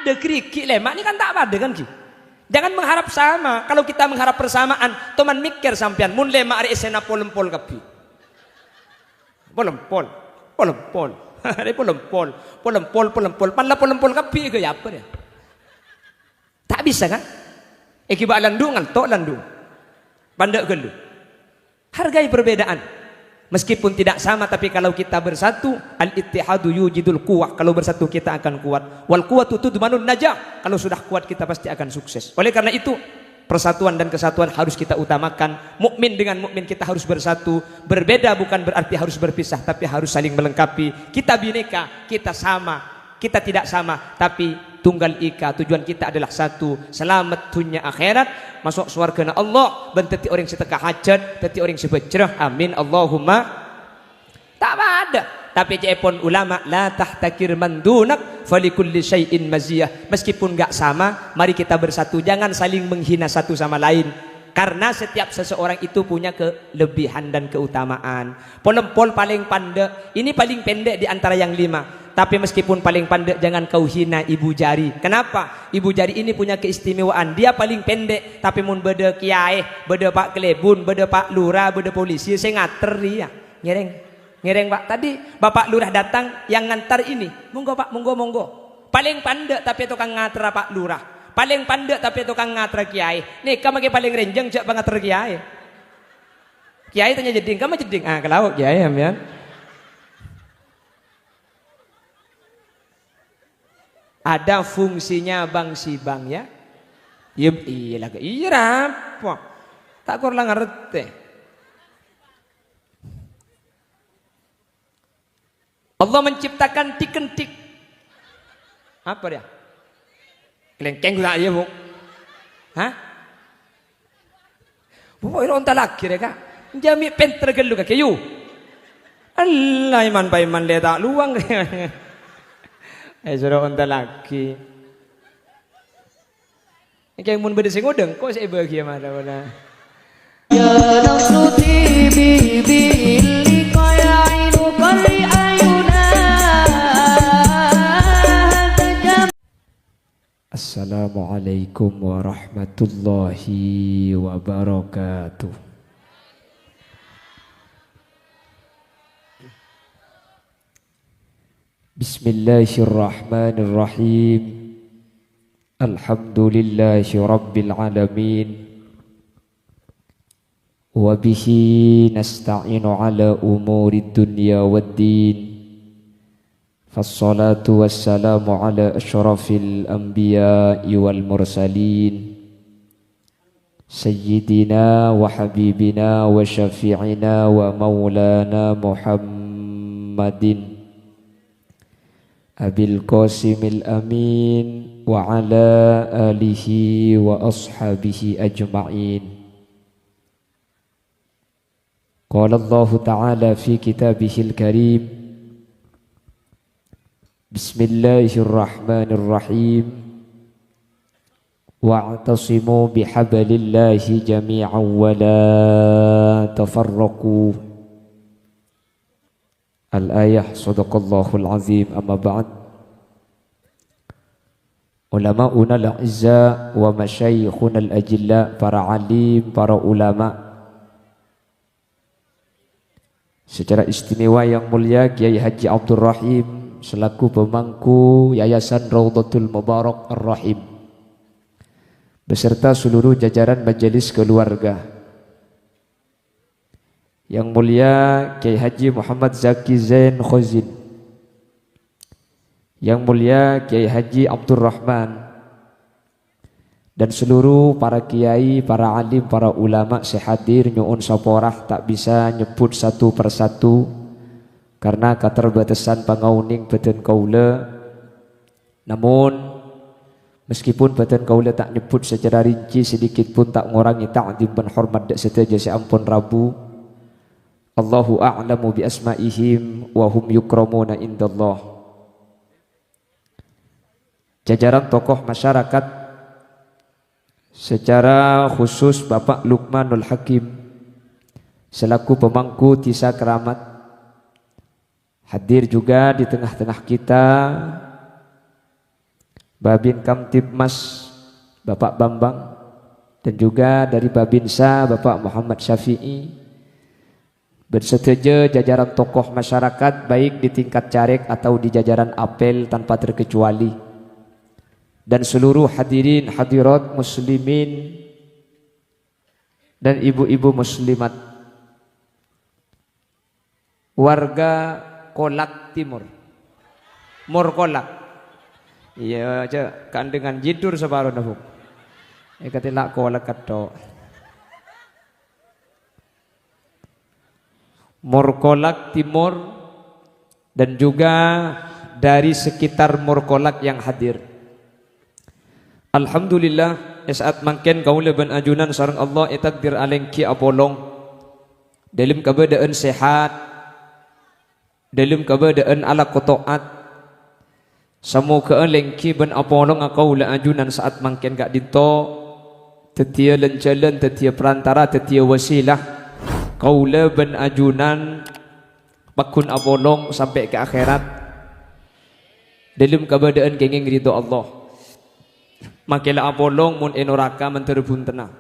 ada kerikik lemak ni kan tak ada kan ki. Jangan mengharap sama. Kalau kita mengharap persamaan, teman mikir sampean mun lemak ari esena polempol kapi. Polempol. Ari polempol. Panla polempol kapi ke apa dia? Tak bisa kan? Ekiba landung tok landung. Pandak gelu. Hargai perbedaan. Meskipun tidak sama, tapi kalau kita bersatu, al-ittihadu yujidul quwwah. Kalau bersatu kita akan kuat. Wal quwwatu tudmanun najah. Kalau sudah kuat kita pasti akan sukses. Oleh karena itu, persatuan dan kesatuan harus kita utamakan. Mukmin dengan mukmin kita harus bersatu. Berbeda bukan berarti harus berpisah, tapi harus saling melengkapi. Kita bineka, kita sama. Kita tidak sama, tapi tunggal ika. Tujuan kita adalah satu. Selamat dunia akhirat. Masuk surga na Allah. Benteti orang seteka hajat. Teti orang sebecerah. Amin. Allahumma. Tak ada. Tapi cepon ulama. La tahtakir mandunak. Falikulli syai'in maziyah. Meskipun gak sama. Mari kita bersatu. Jangan saling menghina satu sama lain. Karena setiap seseorang itu punya kelebihan dan keutamaan. Polempol paling pandai. Ini paling pendek di antara yang 5. Tapi meskipun paling pandai, jangan kau hina ibu jari. Kenapa? Ibu jari ini punya keistimewaan. Dia paling pendek, tapi mun beda kiai, beda pak kelebun, beda pak lurah, beda polisi, saya ngater dia. Ngereng pak. Tadi bapak lurah datang, yang ngantar ini. Monggo pak, monggo. Paling pandai tapi tukang ngater pak lurah. Paling pandai tapi tukang ngater kiai. Nih, kamu paling renjeng jak ngater kiai. Kiai tanya jeding, kamu jeding. Ah, kalau kiai ambian. Ada fungsinya bang si bang ya. Iya apa? Tak kurang ngerti. Allah menciptakan tikentik. Apa dia? Kelengkeng gula ya bu. Hah? Bu, itu onta lagi ya kak. Jami penter gelu kak kayu. Allah iman paiman leta luang. Suruh onta lagi. Kayak mun beda sing udeng kok saya bahagia mana. Ya nafsu tibi li qayainu qari ayuna. Assalamualaikum warahmatullahi wabarakatuh. Bismillahirrahmanirrahim. Alhamdulillahi rabbil alamin. Wa bihi nasta'inu ala umuri dunya waddin. Fassalatu wassalamu ala asyrafil anbiya'i wal mursalin. Sayyidina wa habibina wa syafi'ina wa maulana Muhammadin Abil Qasimil Amin wa ala alihi wa ashabihi ajma'in. Qala Allah Ta'ala fi kitabihil karim. Bismillahirrahmanirrahim. Wa'tasimu bihablillahi jami'an wa la tafarraqu. Al-ayah sadaqallahul azim. Amma ba'd. Ulama'una al-izza wa masyayikhuna al-ajilla, para alim, para ulama, secara istimewa yang mulia Kiai Haji Abdul Rahim selaku pemangku Yayasan Raudhatul Mubarak Ar-Rahim beserta seluruh jajaran majelis keluarga. Yang mulia Kiai Haji Muhammad Zaki Zain Khozin, yang mulia Kiai Haji Abdul Rahman, dan seluruh para kiai, para alim, para ulama sehadir nyuun saporah, tak bisa nyebut satu persatu karena keterbatasan pangauning badan kaula. Namun meskipun badan kaula tak nyebut secara rinci, sedikit pun tak ngurangi ta'zim dan hormat dak seteja seampun Rabu. Allahu a'lamu bi asma'ihim wa hum yukramuna indallah. Jajaran tokoh masyarakat, secara khusus Bapak Luqmanul Hakim selaku pemangku Tisa Keramat, hadir juga di tengah-tengah kita Babin Kamtibmas Bapak Bambang, dan juga dari Babinsa Bapak Muhammad Syafi'i, bersetuju jajaran tokoh masyarakat baik di tingkat caleg atau di jajaran apel tanpa terkecuali, dan seluruh hadirin hadirat muslimin dan ibu-ibu muslimat warga Kolak Timur, Mor Kolak. Iya aja kan dengan jidur separuh nafuk. Katilah Kolak kato. Mor Kolak Timur dan juga dari sekitar Mor Kolak yang hadir. Alhamdulillah saat mangken kaula ban ajunan sareng Allah takdir alengki apolong dalam keadaan sehat, dalam keadaan ala kotoat. Semoga alengki ban apolong kaula ajunan saat mangken gak dito tetia lenjalan, tetia perantara, tetia wasilah kaula ban ajunan pakun apolong sampai ke akhirat dalam keadaan kenging ridho Allah. Makilah apolong mun enoraka menter buntena.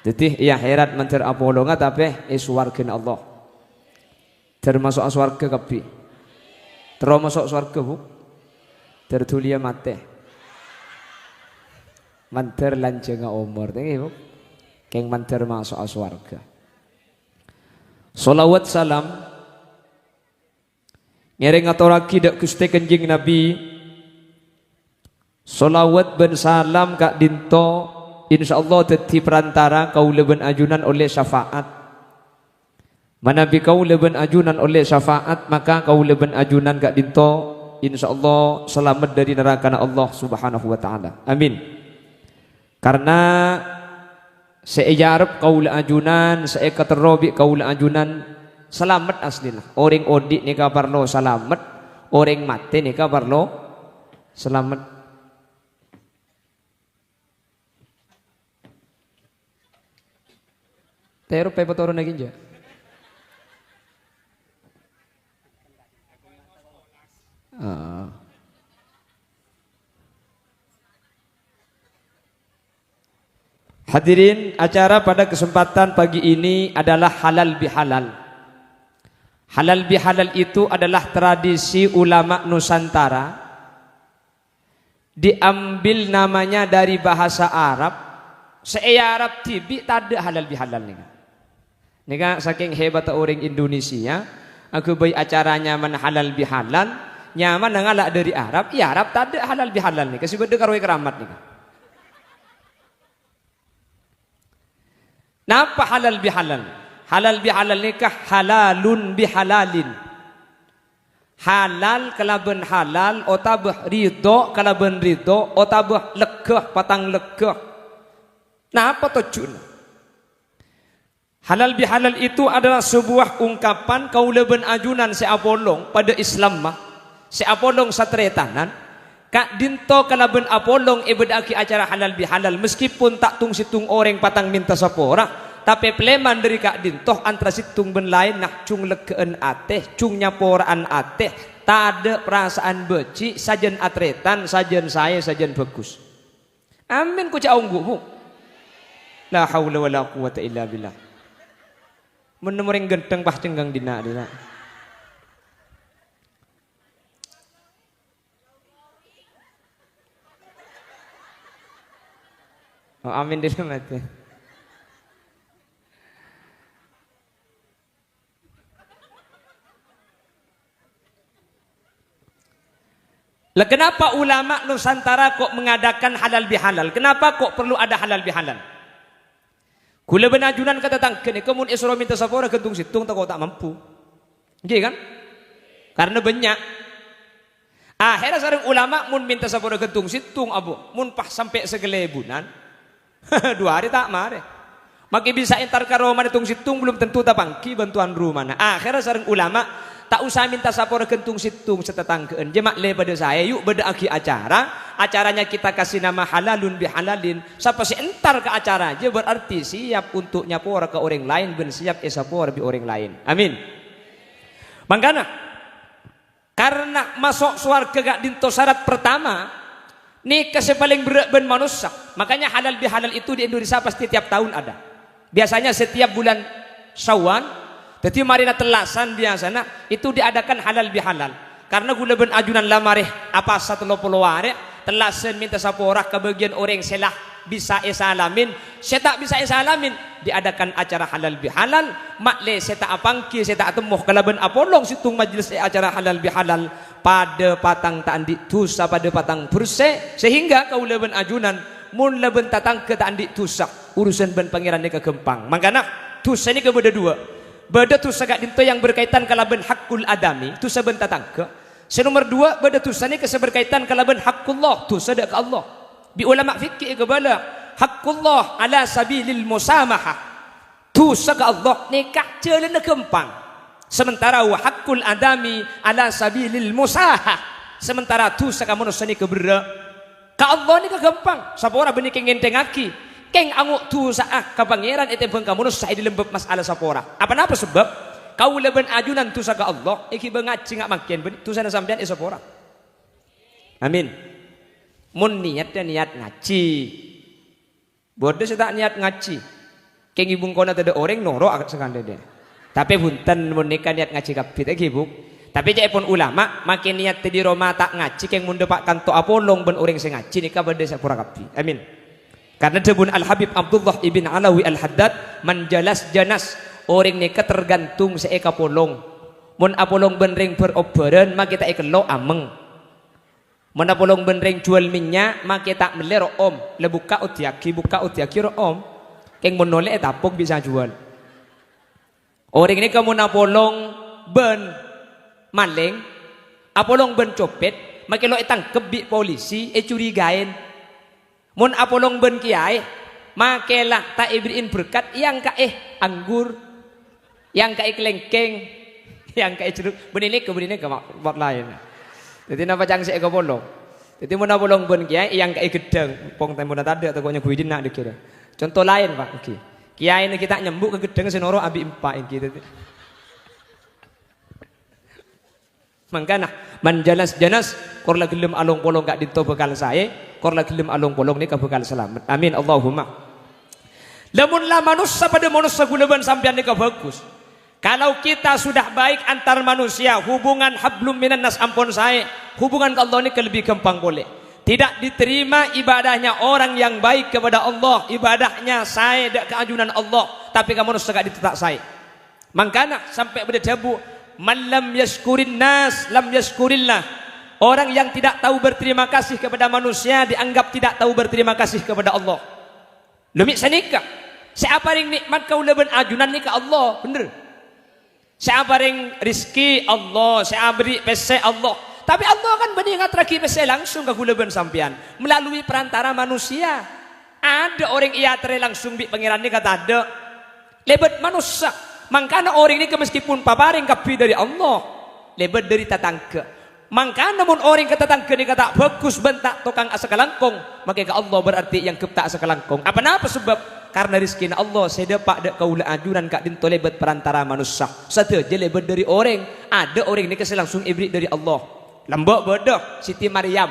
Jadi ya akhirat menter apolonga tapi swarga Allah. Termasuk swarga kapi. Termasuk swarga bu. Tertulia mate. Manter lancenga umur tengok bu. Keng manter masuk swarga. Salawat salam ngereng aturaki dak Gusti Kanjeng Nabi. Salawat ben salam kak dinto insyaallah teti perantara kaula ben ajunan oleh syafaat. Manabi kaula ben ajunan oleh syafaat maka kaula ben ajunan kak dinto insyaallah selamat dari neraka Allah Subhanahu wa taala. Amin. Karena sejarab kaula ajunan, seekaterobi kaula ajunan selamat aslilah. Orang odik ni kabarlo selamat, orang mati ni kabarlo selamat. Tero pepo turun lagi aja. Hadirin, acara pada kesempatan pagi ini adalah halal bihalal. Halal bihalal itu adalah tradisi ulama Nusantara. Diambil namanya dari bahasa Arab. Arab tibi tak ada halal bihalal nih. Nika saking hebat orang Indonesia, aku bayi acaranya man halal bihalal, nyaman ngalak dari Arab, ya Arab tak ada halal bihalal nih, kasih beda karoi keramat nih. Napa halal bihalal? Halal bihalal nikah halalun bihalalin. Halal kalaban halal, otabah ridho kalaban ridho, otabah lekeh patang lekeh. Napa tujuan? Halal bihalal itu adalah sebuah ungkapan kaula ben ajunan seapolong pada Islam mah seapolong satretanan kak dinto kalaben apolong ibadaki acara halal bihalal meskipun tak tung situng orang patang minta sapora tapi pleman dari kak dinto antara situng ben lain nak cung lekeen ateh cung nyaporaan ateh tak ada perasaan beci sajen atretan sajen saya sajen bagus. Amin ku caunggu bu. La haula wala quwata illa billah. Menemering genteng pah cenggang dina. Oh, amin dulu mati. Lah kenapa ulama Nusantara kok mengadakan halal bihalal? Kenapa kok perlu ada halal bihalal? Kula benajunan kata tangken kemun isra minta sapora gentung situng tak tak mampu. Nggih kan? Karena banyak. Akhirnya sareng ulama mun minta sapora gentung situng abu, mun pah sampai segelebunan. 2 hari tak mare. Maki bisa entar karo mana tung situng belum tentu tapangki bantuan rumah. Akhirnya sareng ulama tak usah minta sapora gentung situng setetangkeun. Jemak le pada saya yuk beda aki acaranya kita kasih nama halalun bihalalin. Siapa si entar ke acara aja berarti siap untuk nyapora ke orang lain ben siap esapora bi orang lain. Amin. Mangkana karena masuk surga gak dinto syarat pertama Nikah paling berat ben manusia. Makanya halal bihalal itu di Indonesia pasti tiap tahun ada. Biasanya setiap bulan Syawal, jadi marina telasan biasanya itu diadakan halal bihalal. Karena gula ben ajunan lamareh apa 130 hari telasan minta saporah ke bagian orang selah bisa esalamin, saya tak bisa esalamin, diadakan acara halal bihalal, makle saya tak apangki, saya tak temuh kalaban apolong situng majlis acara halal bihalal pada patang taandi tusa pada patang purse, sehingga kau leben ajunan mun leben tatang ke taandi tusa urusan ben pangeran ni kegempang. Makanya tusa ni kebeda dua, beda tusa gak dinto yang berkaitan kalaban hakul adami tusa ben tatang ke. Senomor dua beda tusa ni berkaitan kalaban hakullah tusa dak ke Allah. Bi ulama fikih kebala hakullah ala sabilil musamahah tusa ke Allah nikah jalan kempang. Sementara wa hakul adami ala sabilil musahah, sementara tusa ka manusia ni kebera ka Allah ni kagampang sapora benih keng ngentengaki keng anguk tusa ka pangeran ete beng ka manusia di lembab masalah sapora. Apa sebab kau leben ajunan tusa ka Allah iki bengaci ngak makin tusa na sampean e sapora. Amin. Mun niat ngaji. Bodoh saya tak niat ngaji. Keng ibung kona tada orang noro agak sekande deh. Tapi bunten mun nikah niat ngaji kapit lagi bu. Tapi jek pun ulama makin niat di Roma tak ngaji keng mun depak kanto apolong ben orang sing ngaji nikah bade sapura kapi. Amin. Karena debun Al Habib Abdullah ibn Alawi Al Haddad menjelas janas orang nikah tergantung seeka polong. Mun apolong ben ring berobaran mak kita ikelo ameng. Mun apolong ben ring jual minyak mak kita melero om le buka utiaki ro om. Keng mun nolek tapok bisa jual. Orang ini kamu napolong ben maling, apolong ben copet, makelo tangkep bi polisi, curigain. Mun apolong ben kiai, makelah tak ibrin berkat yang kae anggur, yang kae kelengkeng, yang kae jeruk, benilik ke mak lain. Jadi napa cang sik polong. Jadi mun apolong ben kiai yang kae gedang, pong tempo tadi atau koknya guidin nak dikira. Contoh lain Pak, oke. Kiai ini kita nyembuk ke gedeng senoro abi empat gitu. Mangkana menjalas-jalas korla gelem alung polong gak dito bekal saya, korla gelem alung polong ni bekal selamat. Amin Allahumma. Lamun la manusia pada manusia guleban sampean ni bagus. Kalau kita sudah baik antar manusia, hubungan hablum minan nas ampun saya, hubungan ke Allah ni lebih gampang boleh. Tidak diterima ibadahnya orang yang baik kepada Allah, ibadahnya saya dak keajunan Allah, tapi kamu harus tegak ditetak saya. Makanya sampai berdebu man lam yaskurin nas lam yaskurillah. Orang yang tidak tahu berterima kasih kepada manusia dianggap tidak tahu berterima kasih kepada Allah. Lumik sanika. Siapa ring nikmat kau leben ajunan ni ke Allah, bener. Siapa ring rizki Allah, siapa beri pese Allah. Tapi Allah kan benih ngatraki pese langsung ke gulaban sampian melalui perantara manusia. Ada orang ia tere langsung bi pangeran ni kata ada lebet manusia. Mangkana orang ini meskipun paparing kapi dari Allah lebet dari tatangga. Mangkana mun orang kata tatangga ni kata bagus bentak tukang asakalangkong, maka ke Allah berarti yang kepta asakalangkong. Apa sebab? Karena rizkina Allah saya dapat dak kaula ajuran kak dinto lebet perantara manusia. Satu je lebet dari orang. Ada orang ini kesel langsung ibrik dari Allah. Lembok bodoh Siti Maryam.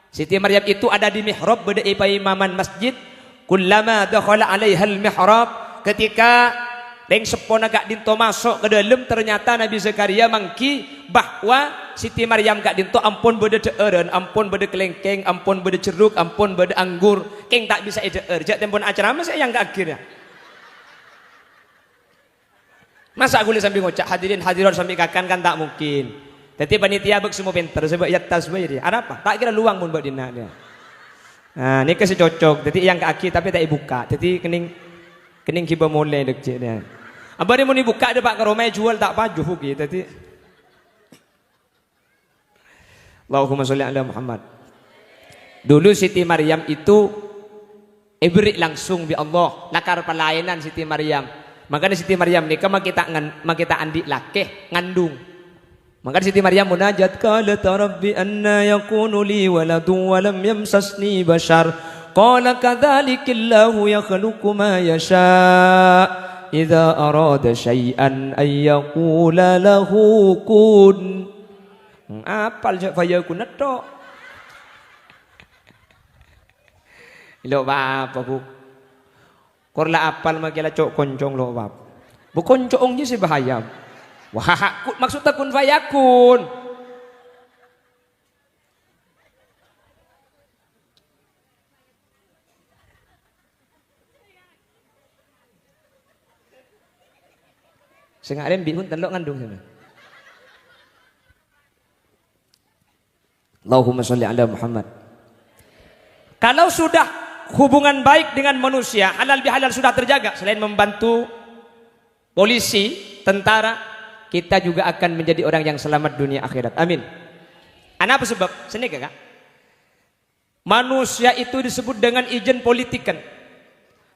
Siti Maryam itu ada di mihrab pada imaman masjid. Kullama dakhala alaiha al-mihrab, ketika ring sepona gak dinto masuk ke dalam, ternyata Nabi Zakaria mangki bahwa Siti Maryam gak dinto ampun beda deeren, ampun beda kelengkeng, ampun beda jeruk, ampun beda anggur, keng tak bisa deer. Jak tempon acara masa yang gak akhirnya. Masa aku sambil ngocak hadirin hadirat sambil kakan kan tak mungkin. Jadi panitia bek semua pinter sebab ya tasbih dia. Ada apa? Tak kira luang pun buat dina dia. Nah, ini kasih cocok. Jadi yang kaki tapi tak dibuka. Jadi kening kiba mulai dek dia. Abah dia mau dibuka dia pak ke rumah jual tak paju gitu. Jadi Allahumma sholli ala Muhammad. Dulu Siti Maryam itu ibrik langsung bi Allah, lakar pelayanan Siti Maryam. Makanya Siti Maryam ni kama kita andi lakeh ngandung. Maka Siti Maryam munajat qalat rabbi anna yakunu li waladun wa lam yamsasni bashar qala kadzalika Allahu yakhluqu ma yasha idza arada syai'an ay yaqula lahu kun. Apal je fayakun tok. Lo apa bu? Korla apal magila cok koncong lo bab. Bu koncongnya sih bahaya. Wah, maksudnya kun fayakun. Sengaden bihun telok ngandung sana. Allahumma sholli ala Muhammad. Kalau sudah hubungan baik dengan manusia, halal bihalal sudah terjaga, selain membantu polisi, tentara, kita juga akan menjadi orang yang selamat dunia akhirat. Amin. Apa sebab? Sini kakak. Manusia itu disebut dengan ijen politikan.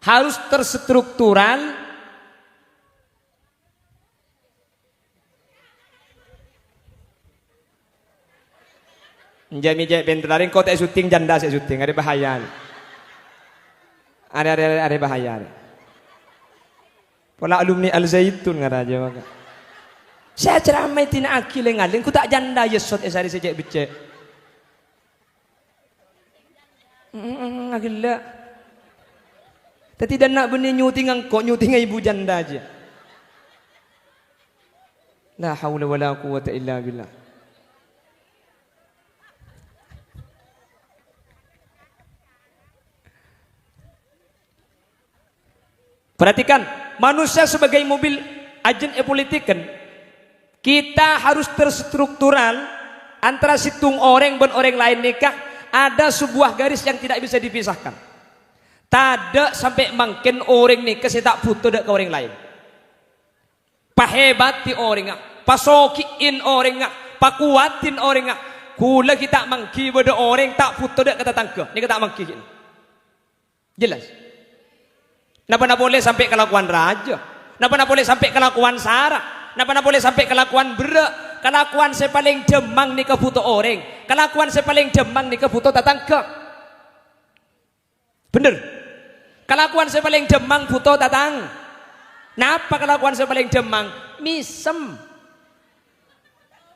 Harus terstruktural. Jami bentelarin kau tak syuting janda saya syuting ada bahaya. Ada bahaya. Pola alumni Al Zaitun ngaraja maka. Saya ceramai tina akil ngaleng ku tak janda yesot esari sejak becek. Agila. Tapi dan nak benih nyuting angkok nyuting ibu janda aja. La haula wala quwwata illa billah. Perhatikan, manusia sebagai mobil agen politikan, kita harus terstruktural antara situng orang dan orang lain nikah. Ada sebuah garis yang tidak bisa dipisahkan. Tada sampai mungkin orang nikah saya tak butuh ke orang lain. Pahebati orang, pasokiin orang, pakuatin orang. Kula kita mangki pada orang tak butuh ke tetangga. Ini kita mangki. Jelas. Napa boleh sampai kelakuan raja? Napa boleh sampai kelakuan Sarah? Napa boleh sampai kelakuan berak? Kelakuan saya paling demang nih kebutuh orang. Kelakuan saya paling demang nih kebutuh tetangga. Bener? Kelakuan saya paling demang butuh tatang. Napa kelakuan saya paling demang? Misem.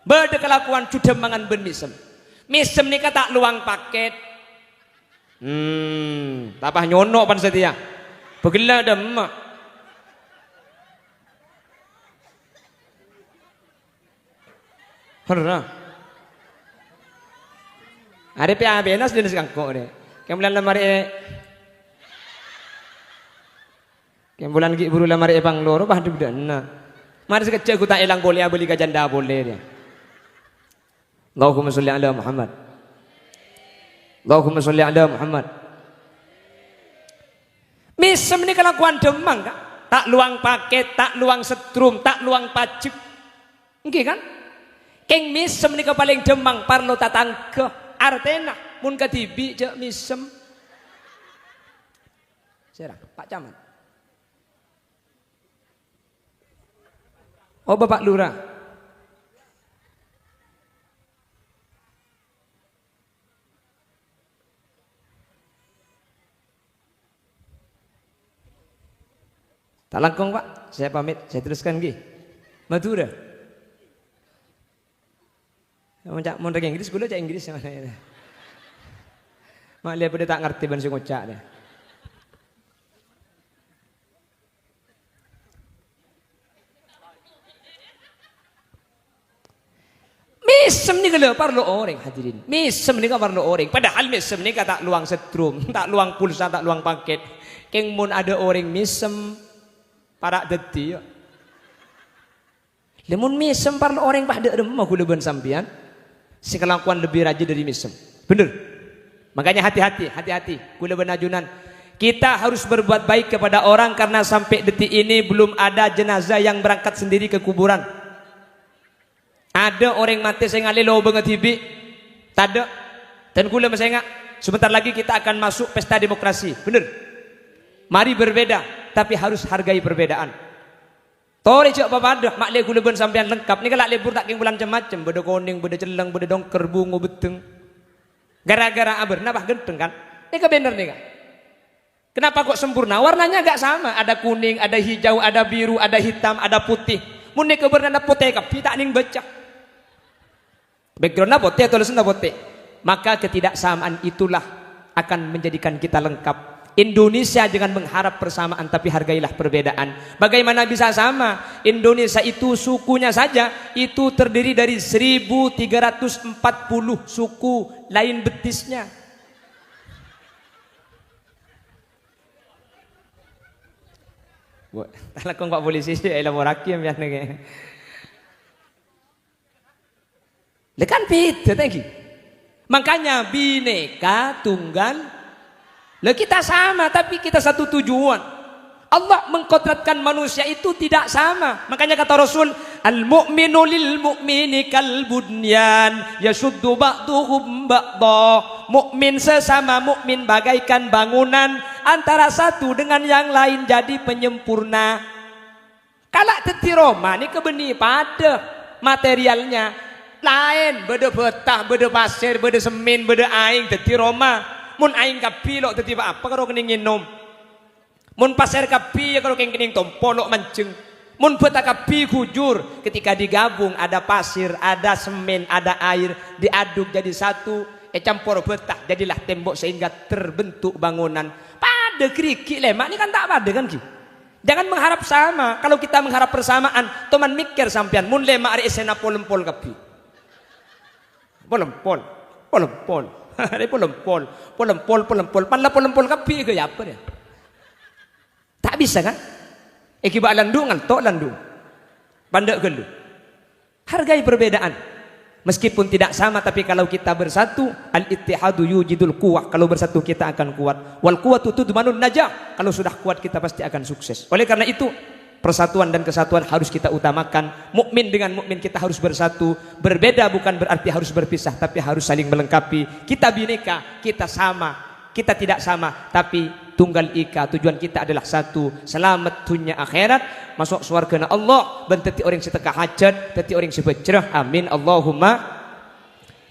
Beda kelakuan cudemangan ben misem. Misem nih kata luang paket. Tapah nyono pan setia. Begila demak. Harna. Ada PABNAS jenis kangkok deh. Kemudian lemari. Kemudian buru lemari pang loro bah duda na. Mari sekecil ku tak elang boleh beli ka janda boleh dia. Allahumma sholli ala Muhammad. Allahumma sholli ala Muhammad. Misem ini kelakuan demang kan? Tak luang paket, tak luang setrum, tak luang pacik. Nggih kan? Keng misem ini paling demang parlo tatangga. Artena mun katibi je misem. Serang Pak Camat. Oh Bapak Lurah. Tak langkung Pak, saya pamit, saya teruskan gih. Madura. Mau cak Inggris, gue cak Inggris mana ya. Mak lihat pada tak ngerti ban si ngocak deh. Misem ni kalau perlu orang hadirin. Misem ni kan perlu orang. Padahal misem ni tak luang setrum, tak luang pulsa, tak luang paket. Keng mun ada orang misem. Para deti ya. Lemun misem parlo orang pada remah kula ben sampean. Si kelakuan lebih rajin dari misem. Bener. Makanya hati-hati. Kula ben ajunan. Kita harus berbuat baik kepada orang karena sampai detik ini belum ada jenazah yang berangkat sendiri ke kuburan. Ada orang mati saya ngalih lo banget hibi. Tada. Dan kula masih ingat sebentar lagi kita akan masuk pesta demokrasi. Bener. Mari berbeda, tapi harus hargai perbedaan. Tori cok bapak mak le kula ben sampean lengkap. Ni kalau libur tak keng bulan macam-macam, beda kuning, beda celeng, beda dongker, bungo beteng. Gara-gara aber, napa genteng kan? Ini ke bener nih kan? Kenapa kok sempurna? Warnanya agak sama, ada kuning, ada hijau, ada biru, ada hitam, ada putih. Mun ke berna putih kapi tak ning becak. Backgroundnya putih atau tulisannya putih. Maka ketidaksamaan itulah akan menjadikan kita lengkap. Indonesia jangan mengharap persamaan, tapi hargailah perbedaan. Bagaimana bisa sama? Indonesia itu sukunya saja itu terdiri dari 1340 suku lain betisnya. Talakong Pak Polisi sih elaborasi yang biasa kayak. Lekan beda lagi. Makanya bineka tunggal. Lah kita sama tapi kita satu tujuan. Allah mengkodratkan manusia itu tidak sama. Makanya kata Rasul, al-mu'minu lil mu'mini kal bunyan yashuddu ba'duhum ba'dha. Mukmin sesama mukmin bagaikan bangunan, antara satu dengan yang lain jadi penyempurna. Kalak teti Roma ini kebeni pada materialnya lain, beda betah, beda pasir, beda semen, beda aing teti Roma. Mun aing kapi lok tetiba apa karo kening nginom. Mun pasir kapi ya karo kening tompolok mancing. Mun beta kapi kujur, ketika digabung ada pasir, ada semen, ada air, diaduk jadi satu, campur betah jadilah tembok sehingga terbentuk bangunan. Pada kerikik lemak ini kan tak pada kan ki. Jangan mengharap sama. Kalau kita mengharap persamaan, teman mikir sampean mun lemak ari esena polempol kapi. Polempol, polempol. Ada polempol, panlah polempol kapi ke apa dia? Tak bisa kan? Ekibat landu ngantok landu. Pandak gelu. Hargai perbedaan. Meskipun tidak sama, tapi kalau kita bersatu, al-ittihadu yujidul quwwah. Kalau bersatu kita akan kuat. Wal quwwatu tudmanun najah. Kalau sudah kuat kita pasti akan sukses. Oleh karena itu, persatuan dan kesatuan harus kita utamakan. Mukmin dengan mukmin kita harus bersatu. Berbeda bukan berarti harus berpisah, tapi harus saling melengkapi. Kita bineka, kita sama. Kita tidak sama, tapi tunggal ika. Tujuan kita adalah satu. Selamat dunia akhirat, masuk surga Allah. Benteti orang setekah hajat, teti orang sebecrah. Amin Allahumma.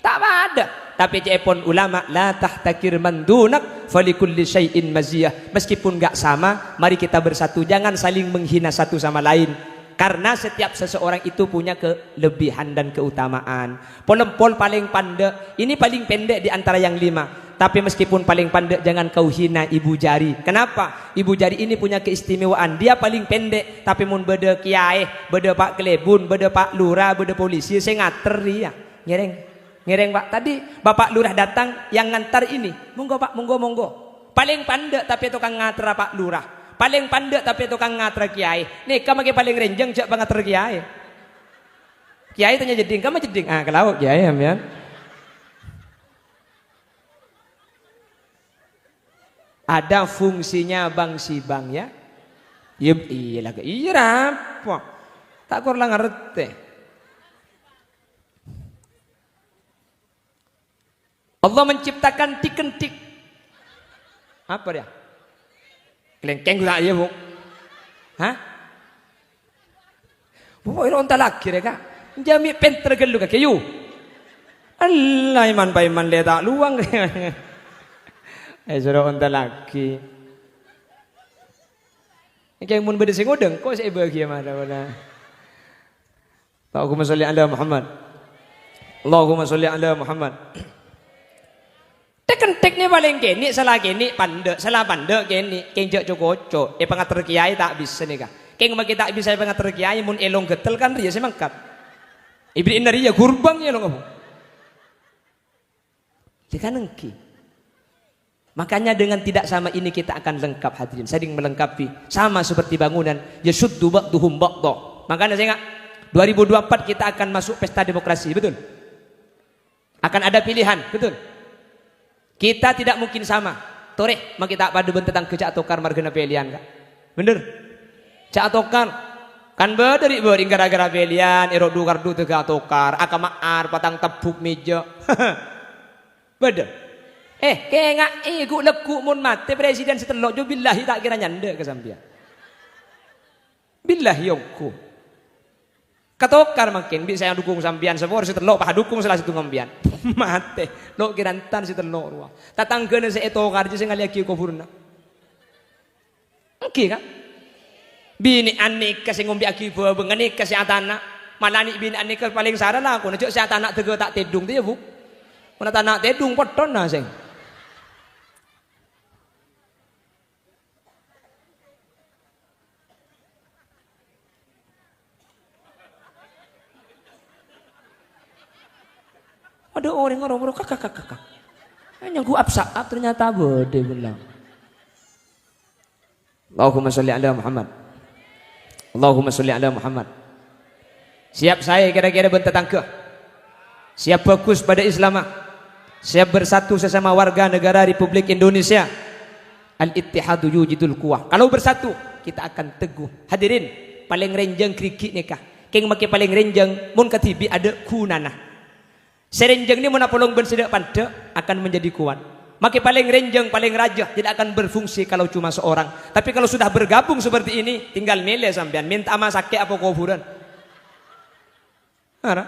Tak ada. Tapi cepon ulama la tahtakir man dunak falikulli syai'in maziyah. Meskipun enggak sama, mari kita bersatu, jangan saling menghina satu sama lain. Karena setiap seseorang itu punya kelebihan dan keutamaan. Polempol paling pandai, ini paling pendek di antara yang 5. Tapi meskipun paling pandai, jangan kau hina ibu jari. Kenapa? Ibu jari ini punya keistimewaan. Dia paling pendek, tapi mun beda kiai, beda pak kelebun, beda pak lurah, beda polisi, saya ngater dia. Ngereng Pak, tadi Bapak Lurah datang yang ngantar ini. Monggo Pak, monggo. Paling pandai tapi tukang ngantar Pak Lurah. Paling pandai tapi tukang ngantar kiai. Nih kamu paling renjeng cak ngantar kiai. Kiai tanya jeding, kamu jeding. Ah kalau kiai ya. Ada fungsinya bang si bang ya. Iya lah, iya apa? Tak kurang ngerti. Allah menciptakan tikentik. Apa dia? Kelengkeng tak ya, Bu? Hah? Bu, ini onta laki ya, Kak. Jami penter gelu kak kayu. Allah iman paiman le tak luang. Suruh onta laki. Kayak mun beda sing udeng, kok saya bahagia mana. Allahumma sholli ala Muhammad. Allahumma sholli ala Muhammad. Kenteknya paling kini salah kini pandek salah pandek kini kenjak cocok pengatur kiai tak bisa nih kak keng maki tak bisa pengatur kiai mun elong getel kan dia semangkat ibri inari ya gurbang ya lo kamu jika nengki makanya dengan tidak sama ini kita akan lengkap hadirin saling melengkapi sama seperti bangunan yasuddu ba'duhum ba'dha. Makanya saya ingat 2024 kita akan masuk pesta demokrasi, betul, akan ada pilihan, betul. Kita tidak mungkin sama. Toreh, mak kita pada tentang kecak tokar margana pilihan kak. Bener? Cak tokar kan berdiri gara-gara pilihan erok du kardu tega tokar, akamaar patang tebuk meja. Bener? Kayak ngak gu leku mun mate presiden setelok jo billahi tak kira nyanda ke sampean. Billahi yongku. Katokar makin bisa yang dukung sampian semua harus telok pak dukung salah satu ngambian mate lo kirantan si telok ruang tatangga na sa etokar jadi saya ngaliaki ko purna oke kan bini anik kasi ngombe aki babeng anik kasi atana malani bini anik paling saran aku najok si atana tega tak tedung dia bu mana tanah tedung poton na sing Ada orang kakak. Hanya gua absaab ternyata bode bilang. Allahumma sholli ala Muhammad. Allahumma sholli ala Muhammad. Siap saya kira-kira bentetangke. Siap fokus pada Islam. Siap bersatu sesama warga negara Republik Indonesia. Al-ittihadu yujidul quwah. Kalau bersatu kita akan teguh. Hadirin, paling renjang krikik nikah. Keng make paling renjang mun katibi ada kunana. Serenjang ni mun apolong ben sedak pada akan menjadi kuat. Make paling renjang, paling raja tidak akan berfungsi kalau cuma seorang. Tapi kalau sudah bergabung seperti ini, tinggal milih sampean minta ama sakit apa kuburan. Ara.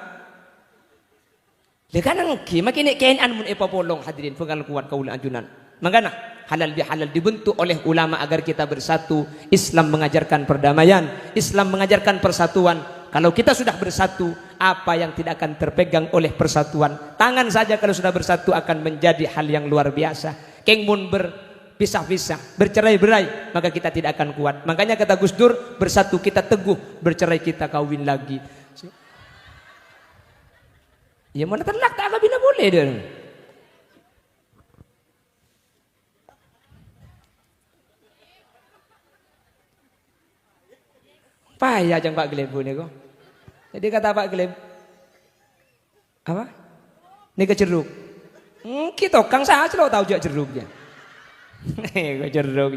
Lekanang ki makin kainan mun epopolong hadirin penggal kuat kaula ajunan. Mangana halal bihalal dibentuk oleh ulama agar kita bersatu. Islam mengajarkan perdamaian, Islam mengajarkan persatuan. Kalau kita sudah bersatu, apa yang tidak akan terpegang oleh persatuan? Tangan saja kalau sudah bersatu akan menjadi hal yang luar biasa. Keng mun berpisah-pisah, bercerai-berai, maka kita tidak akan kuat. Makanya kata Gus Dur, bersatu kita teguh, bercerai kita kawin lagi. Ya mana terlak tak kabina boleh dia. Payah jang Pak Gleb ni kok. Jadi kata Pak Gleb apa? Ni ke jeruk. Kita kang saya lo tahu jak jeruknya. Kok jeruk.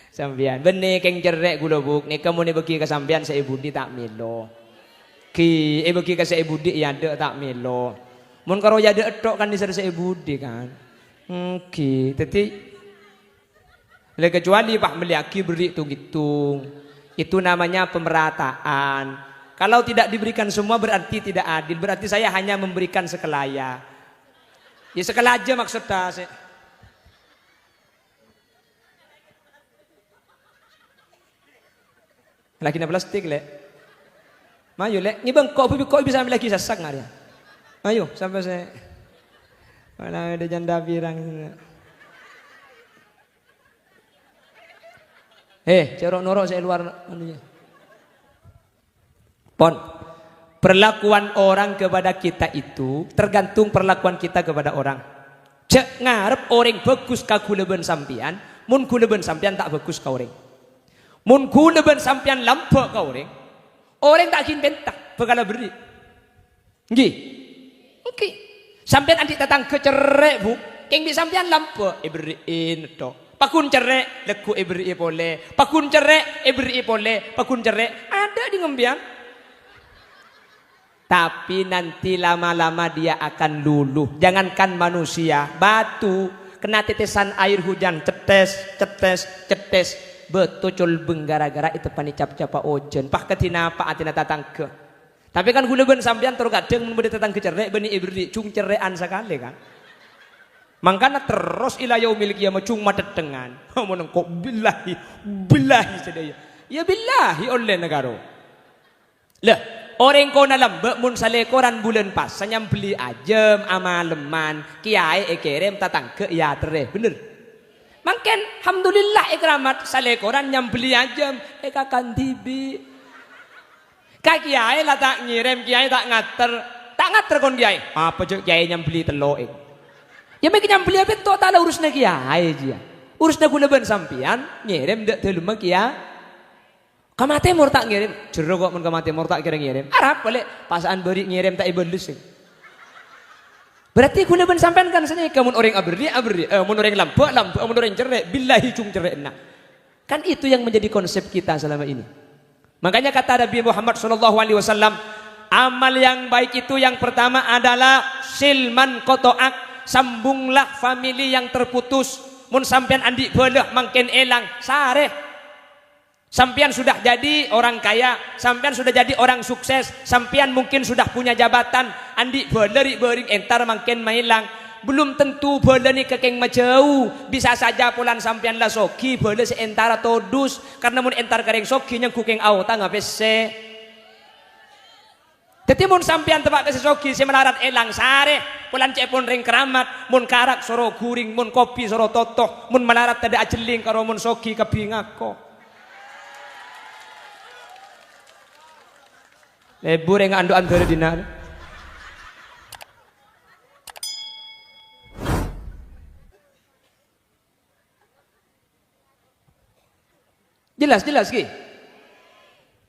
Sampean benih keng jerek gula buk. Ni kamu ni bagi ke sampean saya budi tak melo. Ki bagi ke saya budi ya ada tak melo. Mun karo ya ada etok kan di saya budi kan. Ki teti kecuali Pak Meliaki beri hitung-hitung. Itu namanya pemerataan. Kalau tidak diberikan semua berarti tidak adil. Berarti saya hanya memberikan sekelaya. Ya sekela aja maksudnya. Lagi na plastik le. Mayo le. Ni bang kok bisa ambil lagi sasak ngaria. Ayo sampai saya. Mana ada janda pirang. Corok norok saya luar anunya. Pon, perlakuan orang kepada kita itu tergantung perlakuan kita kepada orang. Cek ngarep orang bagus ka kuleben sampian, mun kuleben sampian tak bagus ka orang. Mun kuleben sampian lampok ka orang tak kin bentak, begala beri. Nggih. Oke. Sampian anti tatang kecerek bu, keng di sampian lampok beriin tok. Pakun cerek leku ibri boleh, pakun cerek ibri boleh, pakun cerek ada di ngembian. Tapi nanti lama-lama dia akan luluh. Jangankan manusia, batu kena tetesan air hujan cetes betul benggara-gara itu panicap-capa ojen. Pak ketina pak atina tatang ke. Tapi kan gula ben sampean terkadang memberi tatang ke cerek beni ibri cung cerekan sekali kan. Mangkana terus ila yaumil qiyamah cuma tetengan. Mun kok billahi sedaya. Ya billahi oleh negara. Lah, orang kau nalam mun salekoran bulan pas sanyam beli ajem amaleman kiai kirim tatang ke ya tere bener. Mangken alhamdulillah ikramat salekoran nyam beli ajem kakan tibi. Ka kiai lah tak ngirim kiai tak ngater kon kiai. Apa je kiai nyam beli telo ya mereka nyambeli apa itu tak ada urusnya kiai aja. Urusnya gula ben sampian ngirim dek teluma kia. Kamate mur tak ngirim. Jero kok mun kamate mur tak kira ngirim. Arab boleh pasaan beri ngirim tak ibelus. Berarti gula ben sampean kan sini kamun orang abri mun orang lampuk mun orang cerek billahi cung cerek nak. Kan itu yang menjadi konsep kita selama ini. Makanya kata Nabi Muhammad SAW, amal yang baik itu yang pertama adalah silman kotoak. Sambunglah famili yang terputus. Mun sampean andi boleh mangken elang sareh. Sampean sudah jadi orang kaya, sampean sudah jadi orang sukses, sampean mungkin sudah punya jabatan, andi boleh bering entar mangken mailang. Belum tentu boleh ni kekeng majau. Bisa saja pulan sampean lah soki boleh seentara todus karena mun entar kareng soki yang kukeng au tangga pese. Teti mun sampean tebak ke sesoki si melarat elang sare pulan cepon ring keramat mun karak soro guring mun kopi soro totoh mun melarat tada ajeling karo mun soki kebingako lebur yang andu antara dina Jelas ki.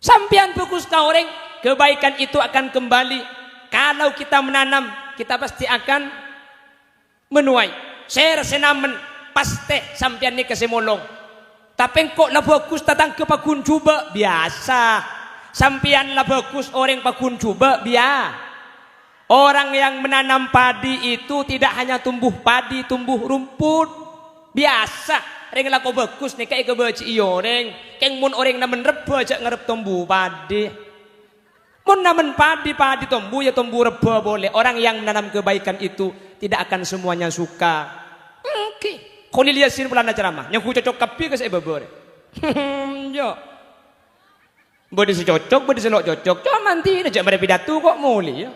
Sampean fokus ka orang, kebaikan itu akan kembali. Kalau kita menanam, kita pasti akan menuai. Saya senamen pasti sampean ni kesemolong. Tapi kok lah bagus datang ke pakun cuba biasa. Sampean lah bagus orang pakun cuba biasa. Orang yang menanam padi itu tidak hanya tumbuh padi, tumbuh rumput biasa. Reng lah kok bagus nih kayak kebaci iyo reng. Keng mun orang namen reba aja ngerep tumbuh padi. Mun namen padi tumbuh ya tumbuh reba boleh. Orang yang menanam kebaikan itu tidak akan semuanya suka. Oke. Kau liasin pelan ceramah. Yang ku cocok kapi ke saya babor. Yo. Bodi secocok, bodi selok cocok. Cuma nanti aja mereka pidato kok muli ya.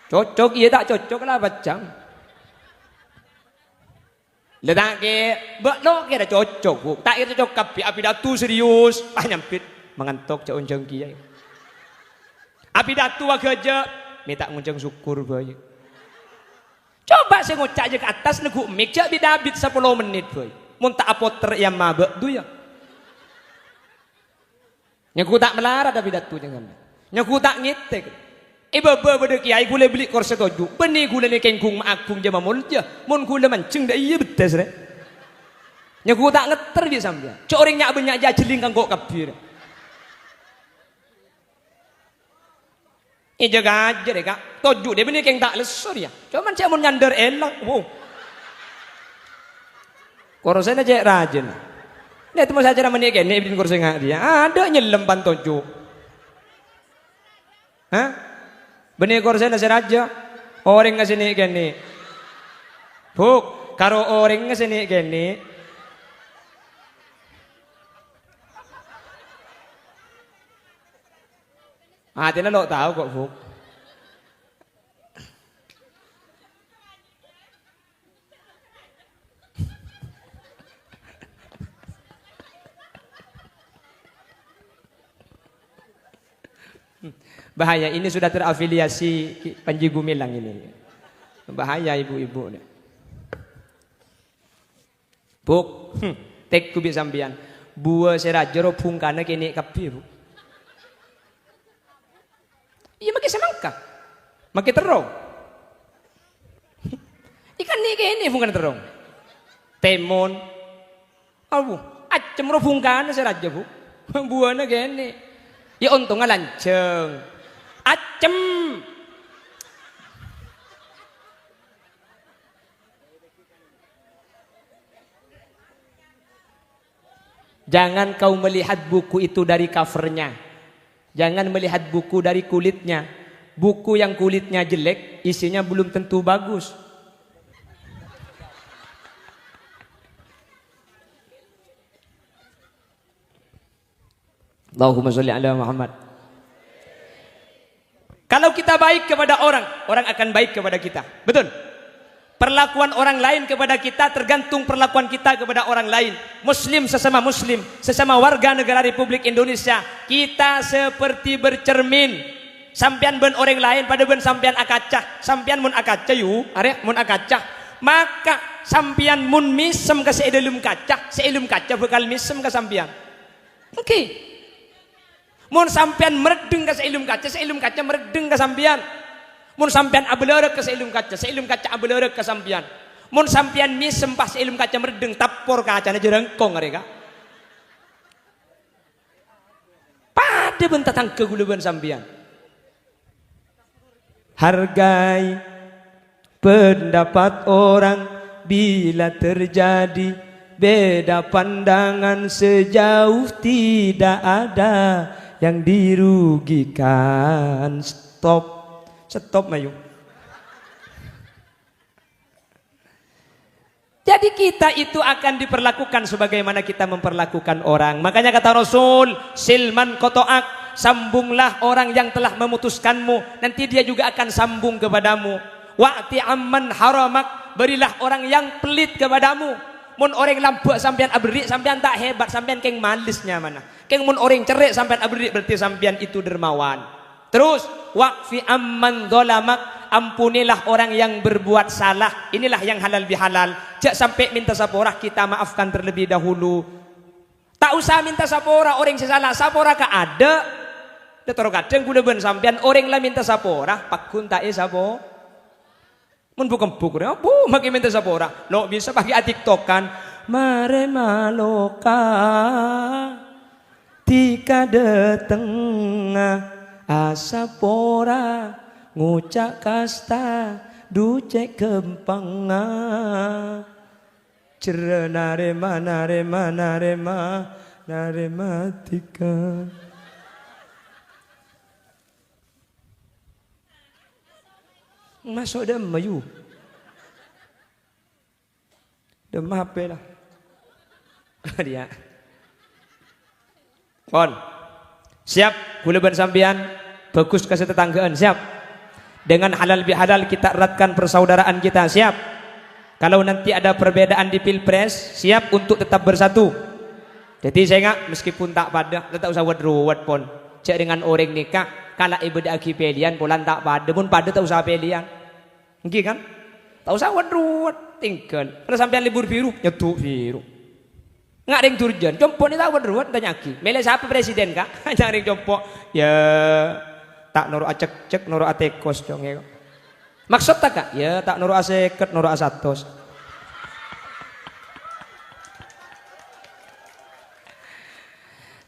Cocok iya tak cocok lah bacang. Letak ke, lo kira cocok bu. Tak kira cocok kapi, api datu serius. Nyampit, mengantuk cak unjang kiai. Api datu aja, minta unjang syukur boy. Coba saya ngocak aja ke atas negu mik, cak bidabit 10 menit boy. Muntah apoter yang mabek tu ya. Nyaku tak melarat api datu jangan. Nyaku tak ngitek. Iba pada kiai gula beli korset toju. Benih gula ni kengkung maagung jama mulja. Mun gula mancing dah iya betes re. Nyaku tak ngeter dia sambil. Cok orang nyak banyak jajeling kang kok kapir. Jaga aja deh kak. Toju dia benih keng tak lesor ya. Cuman saya mau nyandar elak. Wow. Korset aja rajin. Dia temu saja nama ni kene bikin korset ngak dia. Ada nyelam pan toju. Hah? Benih korsen nasi raja, orang ngasih nih gini, buk, karo orang ngasih nih gini, hatinya lo tahu kok buk. Bahaya, ini sudah terafiliasi Panji Gumilang ini. Bahaya ibu-ibu. Buk, tek kubi sambian. Buah serajero pungkana kini kapi bu. Iya makin semangka, makin terong. Ikan ni kini pungkana terong. Temon, abu, acem ro pungkana seraja bu. Buahnya kini. Ya untungnya lanceng. Acem. Jangan kau melihat buku itu dari covernya. Jangan melihat buku dari kulitnya. Buku yang kulitnya jelek, isinya belum tentu bagus. Allahumma sholli ala Muhammad. Kalau kita baik kepada orang, orang akan baik kepada kita. Betul? Perlakuan orang lain kepada kita tergantung perlakuan kita kepada orang lain. Muslim, sesama warga negara Republik Indonesia, kita seperti bercermin. Sampian ben orang lain pada ben sampian akacah. Sampian mun akacah yu, arek mun akacah. Maka sampian mun misem ke seelum kaca bakal misem ke sampian. Oke. Mun sampean meredeng ke seilum kaca meredeng ke sampean. Mun sampean abelerek ke seilum kaca abelerek ke sampean. Mun sampean misem pas seilum kaca meredeng tapor kacana jerengkong mereka. Pada bentatang keguluban sampean. Hargai pendapat orang bila terjadi beda pandangan sejauh tidak ada yang dirugikan. Stop Mayu. Jadi kita itu akan diperlakukan sebagaimana kita memperlakukan orang. Makanya kata Rasul, silman kotoak, sambunglah orang yang telah memutuskanmu, nanti dia juga akan sambung kepadamu. Wa'ti amman haramak, berilah orang yang pelit kepadamu. Mun orang lampu sampean abri, sampean tak hebat, sampean keng malisnya mana. Keng mun orang cerik sampean abri, berarti sampean itu dermawan. Terus waqfi amman dhalamak, ampunilah orang yang berbuat salah. Inilah yang halal bihalal. Jak sampai minta saporah, kita maafkan terlebih dahulu. Tak usah minta sapora orang sesalah sapora ka ada. Da toro kadang guna ben sampean orang lah minta sapora pakun tak sapo. Mun bukan buku apa makin minta sapora. Lo bisa pakai TikTokan. Mare maloka tika dateng asapora ngucak kasta ducek kempanga cerna rema narematika. Masuk dem mayu dem HP lah dia pon siap gula ban sambian bagus kasih tetanggaan siap dengan halal bihalal kita eratkan persaudaraan kita siap kalau nanti ada perbedaan di pilpres siap untuk tetap bersatu. Jadi saya nggak meskipun tak pada tetap usah wad pon cek dengan orang nikah kalau ibu agi pilihan bulan tak pada pun pada tak usah pilihan nggih kan tak usah wad tinggal kalau sampean libur biru nyetuk biru nggak ada yang turjan compok ni tak wad tanya aki milih siapa presiden kak jangan yang compok ya tak noro acek noro atekos dong ya maksud tak kak ya tak noro aseket noro asatos.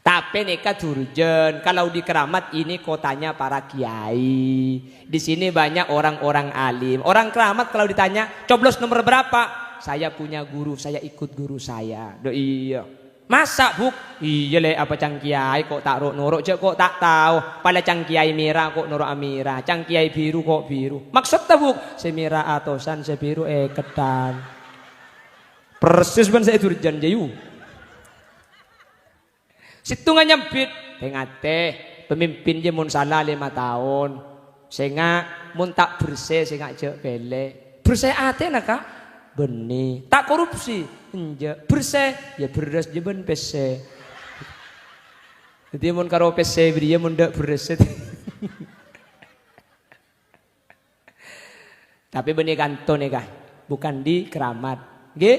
Tapi nikah durjan. Kalau di Keramat ini kotanya para kiai. Di sini banyak orang-orang alim. Orang Keramat kalau ditanya coblos nomor berapa? Saya punya guru, saya ikut guru saya. Do iya. Masa buk? Iya le apa cang kiai kok tak nuruk cek kok tak tahu. Pada cang kiai merah kok nuruk amira, cang kiai biru kok biru. Maksud tak buk? Semira atosan, sebiru ketan. Persis ban saya durjan jayu. Situ nggak nyempit, tengate pemimpin je mun salah 5 tahun, sehingga mun tak bersih sehingga je bele, bersih ate nak kak, benih, tak korupsi, enje bersih ya beres je ben pese, jadi mun karo pese beri mun dak bersih, tapi benih kanton ya kak, bukan di Keramat, ge,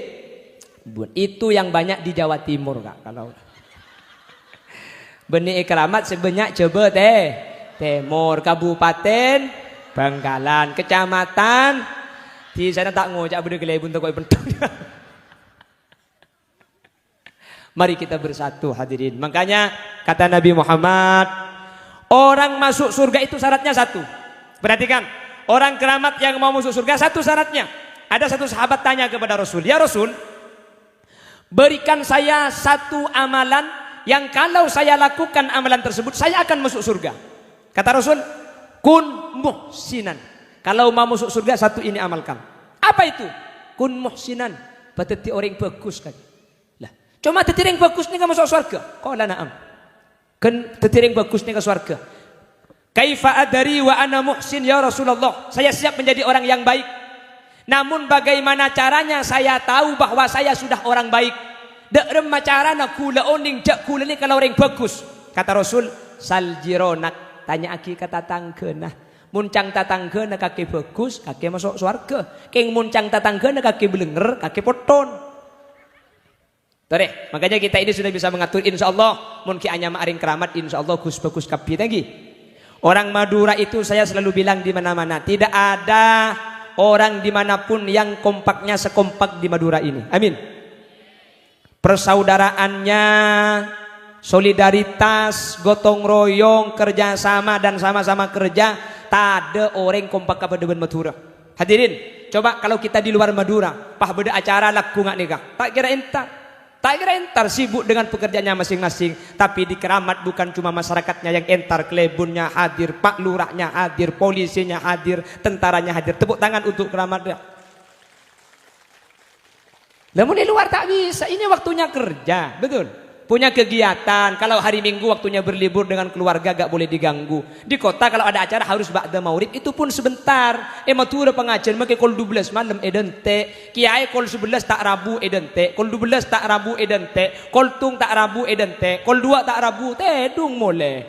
itu yang banyak di Jawa Timur kak kalau. Benih Keramat sebanyak coba Timur Kabupaten Bangkalan Kecamatan di sana tak ngocak bener gelebun tak bentuk. Mari kita bersatu hadirin. Makanya kata Nabi Muhammad orang masuk surga itu syaratnya satu. Perhatikan orang Keramat yang mau masuk surga satu syaratnya. Ada satu sahabat tanya kepada Rasul, ya Rasul berikan saya satu amalan yang kalau saya lakukan amalan tersebut saya akan masuk surga. Kata Rasul, kun muhsinan. Kalau mau masuk surga satu ini amalkan. Apa itu? Kun muhsinan. Berarti orang bagus kan. Lah, cuma teti orang bagus ni kan masuk surga. Qala na'am. Kan teti orang bagus ni ke surga. Kaifa adari wa ana muhsin ya Rasulullah. Saya siap menjadi orang yang baik. Namun bagaimana caranya saya tahu bahwa saya sudah orang baik? Dak remma carana kula oning jak kula ni kalau orang bagus. Kata Rasul, saljironak. Tanya aki kata tanggeuna. Muncang tatanggeuna kaki bagus, kaki masuk surga. Keng muncang tatanggeuna kaki belenger, kaki poton. Tore, makanya kita ini sudah bisa mengatur insyaallah mun ki anya maaring Keramat insyaallah Gus bagus kapi lagi. Orang Madura itu saya selalu bilang di mana-mana, tidak ada orang dimanapun yang kompaknya sekompak di Madura ini. Amin. Persaudaraannya, solidaritas, gotong royong, kerjasama dan sama-sama kerja, tak ada orang kompak kepada Madura. Hadirin, coba kalau kita di luar Madura, pah beda acara laku nggak nikah? Tak kira entar sibuk dengan pekerjaannya masing-masing. Tapi di Keramat bukan cuma masyarakatnya yang entar, klebunnya hadir, pak lurahnya hadir, polisinya hadir, tentaranya hadir. Tepuk tangan untuk Keramat ya. Namun di luar tak bisa, ini waktunya kerja, betul. Punya kegiatan, kalau hari Minggu waktunya berlibur dengan keluarga gak boleh diganggu. Di kota kalau ada acara harus ba'da maurib, itu pun sebentar. Matura pengajian, maka kol 12 malam edente, kiai kol 11 tak rabu edente, kol 12 tak rabu edente, kol tung tak rabu edente, kol 2 tak rabu, tedung mole.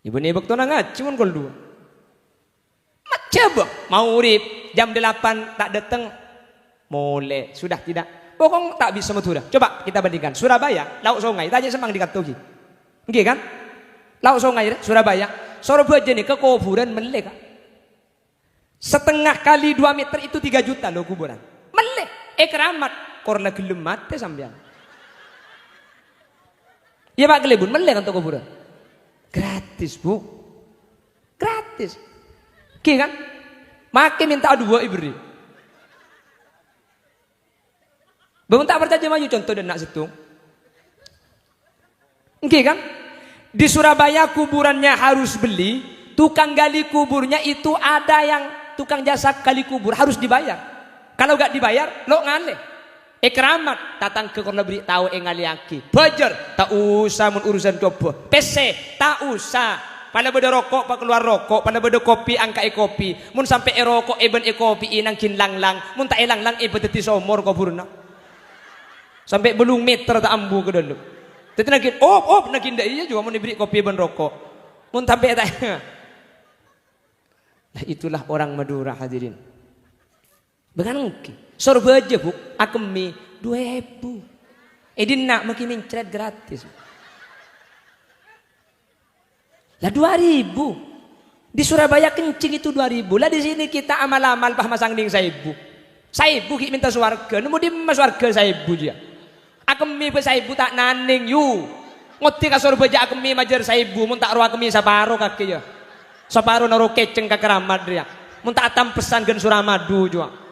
Ibu ni waktu ngaji pun kol 2. Macam maurib, jam 8 tak datang. Mulai sudah tidak Pokoknya tak bisa metu dah. Coba kita bandingkan. Surabaya, laut sungai, tanya semang dikatogi. Nggih kan? Laut sungai Surabaya. Surabaya nih ke kuburan melek. Setengah kali 2 meter itu 3 juta loh kuburan. Melek. Keramat. Korla gelem mate sampean. Ya Pak Gelebun, melek untuk kuburan. Gratis, Bu. Gratis. Oke kan? Makin minta 2 ibri. Bangun tak percaya maju contoh dan nak situ. Oke kan? Di Surabaya kuburannya harus beli, tukang gali kuburnya itu ada yang tukang jasa gali kubur harus dibayar. Kalau gak dibayar, lo ngale. Keramat datang ke korna beri tahu ngaliaki. Bajar tak usah mun urusan coba. PC tak usah. Pada beda rokok, pak keluar rokok. Pada beda kopi, angka kopi. Mun sampai rokok, eben kopi inang kin lang. Mun tak lang eben teti somor kuburna. Sampai belum meter tak ambu ke dalam. Tetapi nakin, nakin dah iya juga mau diberi kopi ben rokok. Mun sampai tak. Nah itulah orang Madura hadirin. Beganki. Sorba aja bu, akemi 2.000. Edin nak makin mencret gratis. Lah 2.000. Di Surabaya kencing itu 2.000. Lah di sini kita amal-amal pah masang ding 1.000. 1.000 ki minta swarga, nemu di mas warga 1.000 dia. Akemi pe 1.000 tak naning yu. Ngoti ka Surabaya aja akemi majar 1.000, mun tak ro akemi saparo kaki ya. Saparo naro keceng ka keramat dia. Mun tak atam pesan gen Suramadu juga.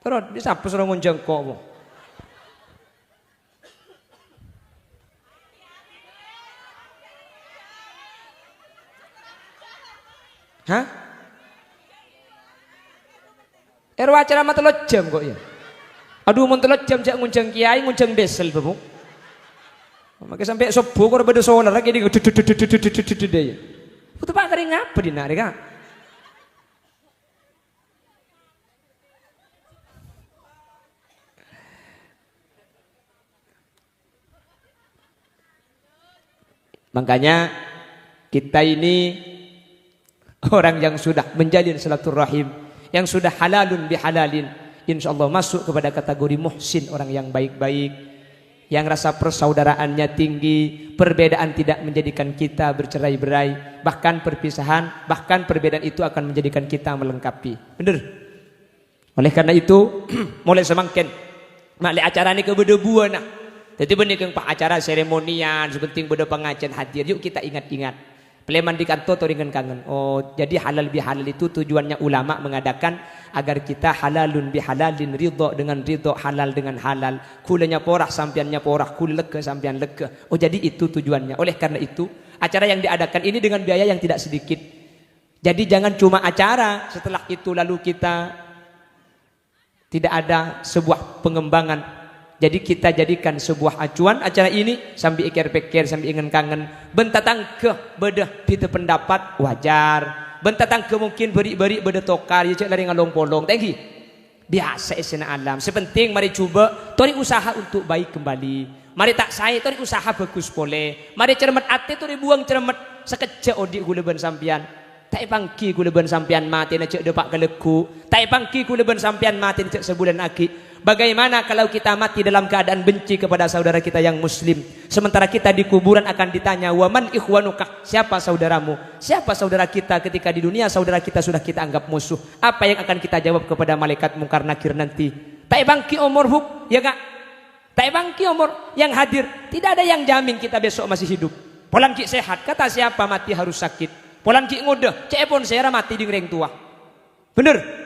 Terus bisa apa suruh ngunjang kok bu? Hah? Acara mah 3 jam kok ya. Aduh mun 3 jam jak ngunjang kiai ngunjang desel bu. Makanya sampai subuh kok beda solar lagi di deh. Putu pak kering apa di nari kan? Makanya kita ini orang yang sudah menjalin silaturahim, yang sudah halalun bihalalin, insyaallah masuk kepada kategori muhsin, orang yang baik-baik, yang rasa persaudaraannya tinggi, perbedaan tidak menjadikan kita bercerai-berai, bahkan perpisahan, bahkan perbedaan itu akan menjadikan kita melengkapi. Bener? Oleh karena itu mulai semakin malai acara ini kebedebuan nah. Jadi benih keng pak acara seremonian, sepenting beda pengajian hadir. Yuk kita ingat-ingat. Peleman di kantor atau dengan kangen. Oh, jadi halal bihalal itu tujuannya ulama mengadakan agar kita halalun bihalalin, ridho dengan ridho, halal dengan halal. Kulenya porah, sampiannya porah, kul lega, sampian lega. Oh, jadi itu tujuannya. Oleh karena itu, acara yang diadakan ini dengan biaya yang tidak sedikit. Jadi jangan cuma acara, setelah itu lalu kita tidak ada sebuah pengembangan. Jadi kita jadikan sebuah acuan acara ini sambil ikir-pikir, sambil ingin kangen. Bentatang ke bedah pita pendapat wajar. Bentatang ke mungkin beri-beri beda tokar. Ya cek lari ngalong polong. Thank you. Biasa esena alam. Sepenting mari coba. Tori usaha untuk baik kembali. Mari tak saya tori usaha bagus boleh. Mari cermet ate tori buang cermet. Sekejap odik guleban sampian. Tak pangki guleban sampian mati na cek depak keleku. Tak pangki guleban sampian mati na cek sebulan aki. Bagaimana kalau kita mati dalam keadaan benci kepada saudara kita yang muslim, sementara kita di kuburan akan ditanya, waman ikhwanuka, siapa saudaramu, siapa saudara kita ketika di dunia saudara kita sudah kita anggap musuh. Apa yang akan kita jawab kepada malaikat mungkar nakir nanti? Tak bangki umur hub, ya kak? Tak bangki umur yang hadir, tidak ada yang jamin kita besok masih hidup. Polan ki sehat, kata siapa mati harus sakit. Polan ki ngode, cepon saya mati di ngereng tua. Bener?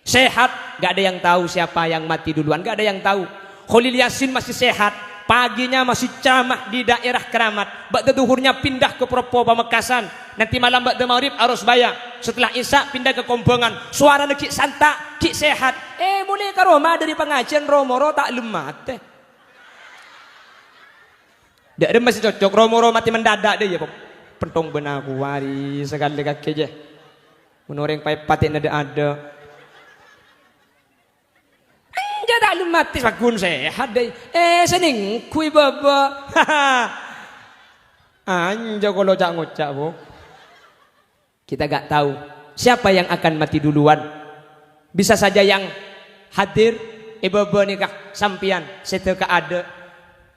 Sehat, gak ada yang tahu siapa yang mati duluan, gak ada yang tahu. Khalil Yasin masih sehat, paginya masih ceramah di daerah Keramat, ba'da duhurnya pindah ke Propo Pamekasan, nanti malam ba'da maghrib arus baya, setelah isya pindah ke Kombangan. Suara neki santa, ki sehat. Mulai ke Roma dari pengajian Romoro tak lemah teh. Dak ada masih cocok Romoro mati mendadak deh ya Pop. Pentong benaku wari sekali kaki je. Menoreng pai patik ada. Tak mati bagun sehat deh. Sening kui baba. Anja kalau cak ngocak bu. Kita gak tahu siapa yang akan mati duluan. Bisa saja yang hadir ibu-ibu nikah sampian seteka ada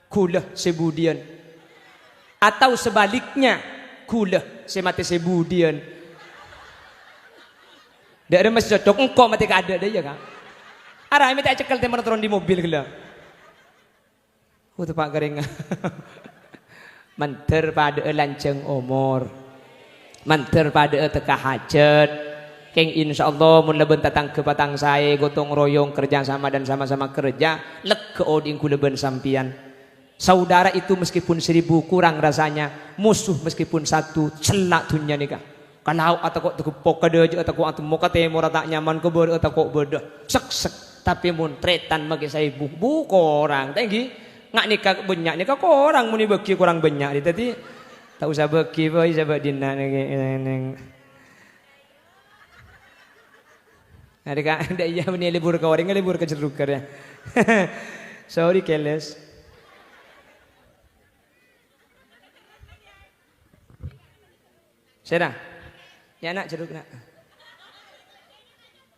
kula sebudian atau sebaliknya kula semati sebudian dak ada masih cocok engkau mati ka ada deh ya kak arah minta cekel teman turun di mobil gila Pak garing manter pada lanceng umur manter pada teka hajat keng insyaallah mun leben tatang ke patang saya gotong royong kerja sama dan sama-sama kerja lek ke oding ku leben sampian saudara itu meskipun 1000 kurang rasanya musuh meskipun 1 celak dunia nikah kalau atau kok tekepok kada aja atau kok antum mau kate mau tak nyaman ke ber atau kok bedah sek tapi mun tretan magi saya bu orang tenggi ngak nikah banyak nikah kok orang muni beki kurang banyak tadi tak usah beki boy sahabat dina neng ada kak ada iya meni libur ke orang libur ke Cerukar ya sorry keles Sedang ya nak Ceruk nak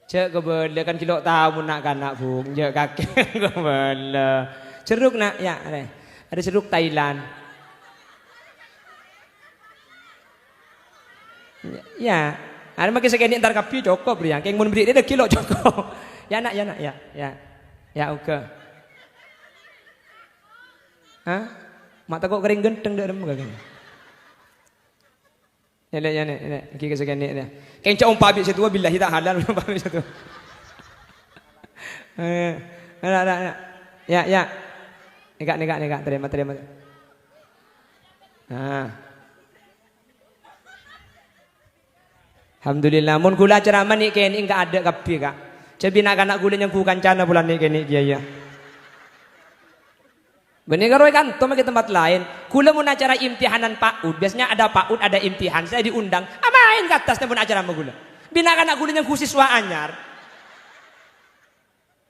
cek kebele kan kilo tahu nak kanak bung je kakek kebele Ceruk nak ya ada ceruk Thailand ya ada makin sekali ntar kapi cukup ya kayak mau beri dia ada kilo cukup ya nak ya oke hah mata kok kering genteng dah remuk kan ya kiki sekali ni kayak cak umpabi situ billahi tak halal umpabi situ ya Negak, terima. Nah. Alhamdulillah, mun gula ceramah ni kene enggak ada kapi kak. Cebi nak anak gula yang ku kancana bulan ni kene dia ya. Benih karo kantor ke tempat lain. Gula mun acara imtihanan PAUD, biasanya ada PAUD, ada imtihan, saya diundang. Amain ke atasnya mun acara sama gula. Bina anak gula yang ku siswa anyar.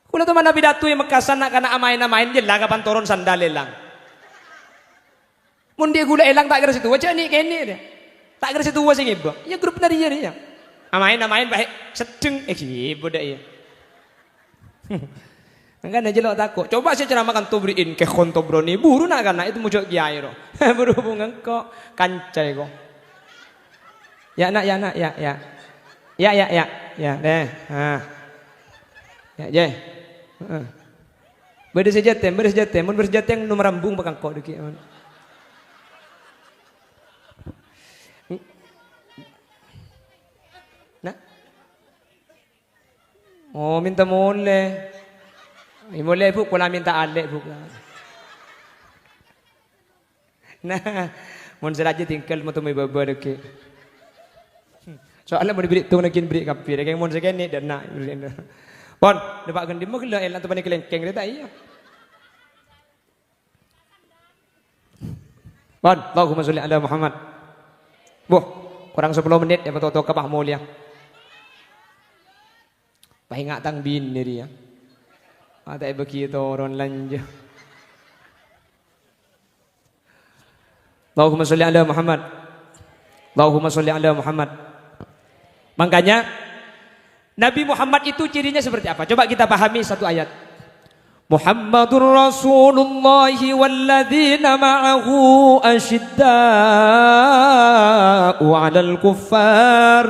Kula tu mana pidato yang mekasan nak kana amain je lah kapan turun sandal elang. Mun dia gula elang tak kira situ aja ni kene dia. Tak kira situ sing ibu. Ya grup dari dia. Amain baik sedeng ibu dak ya. Kan aja lo takut. Coba saya ceramahkan tubriin ke konto broni buru nak kana itu mujok kiai ro. Berhubung engkau kancai kok. Ya nak ya. Ya deh. Ya je. Beres jatem, mun beres jatem nomor rambung bakang kok deki. Nah. Oh, minta mole. Mole bu, kula minta alek bu. Nah, mun seraja tinggal mau temui baba deki. Soalnya mau diberi tu nak beri kapi, kayak mun sekene dan nak. Pon, dapat ganti mah gila elang tu panik kelengkeng dia tak iya. Pon, Allahumma sholli ala Muhammad. Boh, kurang 10 menit ya betul-betul kapah mulia. Pahingat tang bin diri ya. Ada begitu orang lanjut. Allahumma sholli ala Muhammad. Allahumma sholli ala Muhammad. Makanya Nabi Muhammad itu cirinya seperti apa? Coba kita pahami satu ayat. Muhammadur Rasulullah walladzina ma'ahu asyidda'u 'alal kuffar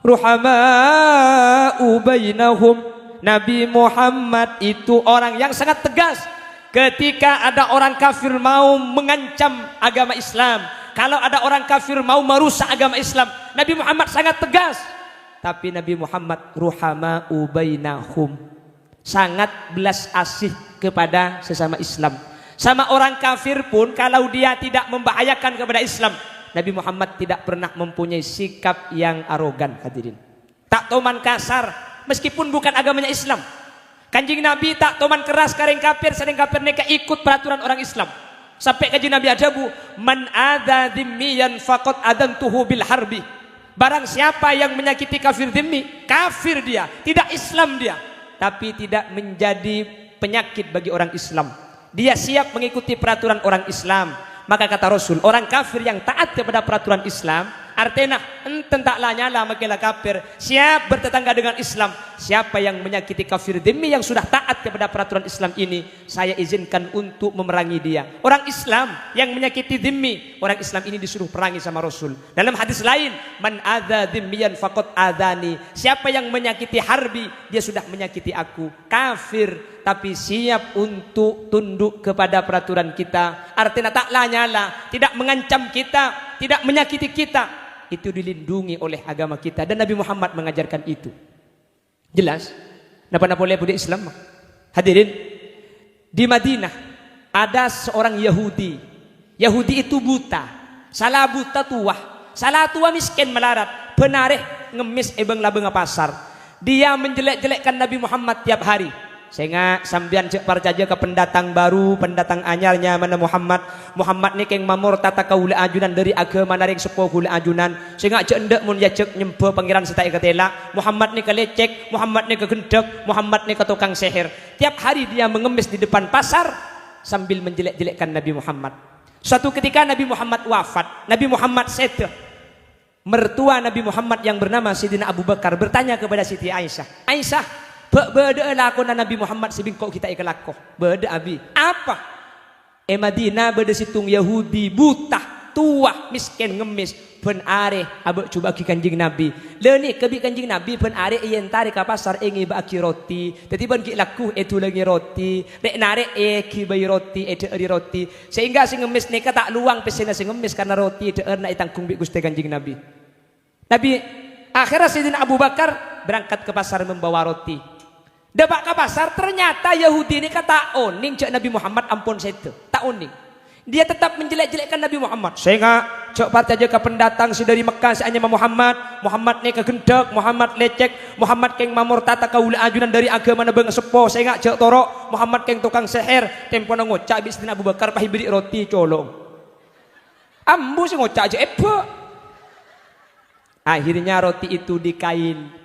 ruhama'u bainahum. Nabi Muhammad itu orang yang sangat tegas ketika ada orang kafir mau mengancam agama Islam. Kalau ada orang kafir mau merusak agama Islam, Nabi Muhammad sangat tegas. Tapi Nabi Muhammad ruhama'u bainahum, sangat belas asih kepada sesama Islam. Sama orang kafir pun kalau dia tidak membahayakan kepada Islam, Nabi Muhammad tidak pernah mempunyai sikap yang arogan. Hadirin, tak toman kasar meskipun bukan agamanya Islam. Kanjeng Nabi tak toman keras kareng kafir, sering kafir mereka ikut peraturan orang Islam. Sampai kanjeng Nabi adabu, man adza dhimmiyan faqad adantuhu bil harbi. Barang siapa yang menyakiti kafir dhimmi, kafir dia, tidak Islam dia, tapi tidak menjadi penyakit bagi orang Islam. Dia siap mengikuti peraturan orang Islam. Maka kata Rasul, orang kafir yang taat kepada peraturan Islam, artinya enten tak lanyala makilah kafir, siap bertetangga dengan Islam, siapa yang menyakiti kafir dhimmi yang sudah taat kepada peraturan Islam ini, saya izinkan untuk memerangi dia. Orang Islam yang menyakiti dhimmi, orang Islam ini disuruh perangi sama Rasul. Dalam hadis lain, man adza dhimmiyan faqad adzani. Siapa yang menyakiti harbi, dia sudah menyakiti aku. Kafir tapi siap untuk tunduk kepada peraturan kita. Artinya tak lanyala, tidak mengancam kita, tidak menyakiti kita. Itu dilindungi oleh agama kita dan Nabi Muhammad mengajarkan itu. Jelas? Napa boleh budak Islam? Hadirin, di Madinah ada seorang Yahudi. Yahudi itu buta. Salah buta tua. Salah tua miskin melarat. Penareh ngemis ebeng labeng pasar. Dia menjelek-jelekkan Nabi Muhammad tiap hari. Sehingga sambian cek percaya ke pendatang baru, pendatang anyarnya mana Muhammad. Muhammad ni keng mamur tata kaula ajunan dari agama naring sepuh gula ajunan. Sehingga cek endek mun ya cek nyempe pangeran setai ketela. Muhammad ni kelecek, Muhammad ni kegendek, Muhammad ni ke tukang sihir. Tiap hari dia mengemis di depan pasar sambil menjelek-jelekkan Nabi Muhammad. Suatu ketika Nabi Muhammad wafat, Nabi Muhammad sete. Mertua Nabi Muhammad yang bernama Sayyidina Abu Bakar bertanya kepada Siti Aisyah, Aisyah, beda lakon Nabi Muhammad sebingkok kita ikalakoh. Beda abi. Apa? Madinah beda situng Yahudi buta, tua, miskin, ngemis, pen are abek coba ki kanjing Nabi. Leuni kebi kanjing Nabi pen are yen tarik ka pasar engi baki roti. Dadi ban ki laku itu lagi roti. Nek nare ki bayi roti eri roti. Sehingga sing ngemis nika tak luang pesena sing ngemis karena roti deur na itangkung bi Gusti kanjing Nabi. Nabi akhirnya Sayyidina Abu Bakar berangkat ke pasar membawa roti. Debak ke pasar ternyata Yahudi ini kata oning cek Nabi Muhammad ampun setu. Tak oning. Dia tetap menjelek-jelekkan Nabi Muhammad. Sehingga cek partai ke pendatang si dari Mekah si hanya Muhammad. Muhammad ni kegendek, Muhammad lecek, Muhammad keng mamur tata kaula ajunan dari agama na bang sepo. Sehingga cek torok, Muhammad keng tukang seher. Tempo na ngocak bis Abu Bakar pahi beri roti colong. Ambu si ngocak aja epo. Akhirnya roti itu dikain.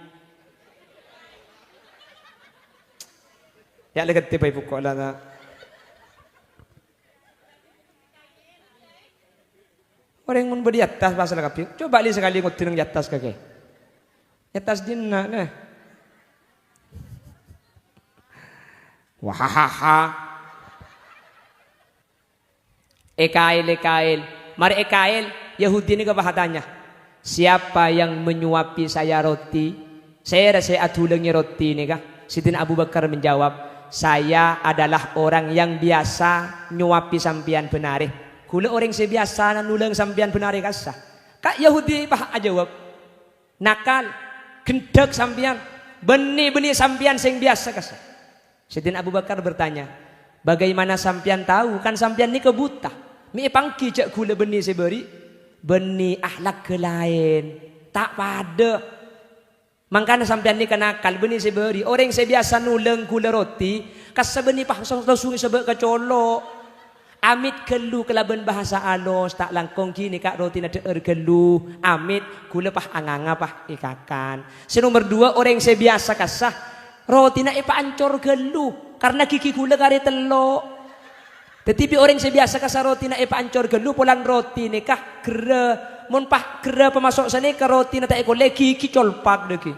Ya lekat tiba ibu kok lah. Orang mun beri atas pasal kapi. Coba li sekali ngutin di atas kake. Atas dinna nah. Wahahaha. Ekail. Mari ekail. Yahudi ini kebahatannya. Siapa yang menyuapi saya roti? Saya atulengi roti ini kah? Sayyidina Abu Bakar menjawab, saya adalah orang yang biasa nyuapi sampian benare. Kula orang sebiasa nulung sampian benare kasah. Kak Yahudi bah jawab. Nakal, gendek sampian, benih sampian sing biasa kasah. Sayyidina Abu Bakar bertanya, bagaimana sampian tahu kan sampian ni kebuta. Mi pangki cek kula benih seberi, benih akhlak ke lain, tak pada. Mangkana sampean ni kenakal benih seberi orang sebiasa nuleng kula roti kas sebeni pah langsung sebek kecolok amit kelu kelaban bahasa alos tak langkong kini kak roti na deur kelu amit kula pah anganga pah ikakan. Nomor 2 orang sebiasa kasah roti na ipa ancor kelu karena kiki kula kare telok. Tetapi orang sebiasa kasah roti na ipa ancor kelu polan roti ni kah gere mun pah gera pemasok sini ke roti na tak ekor lagi kicolpak deki.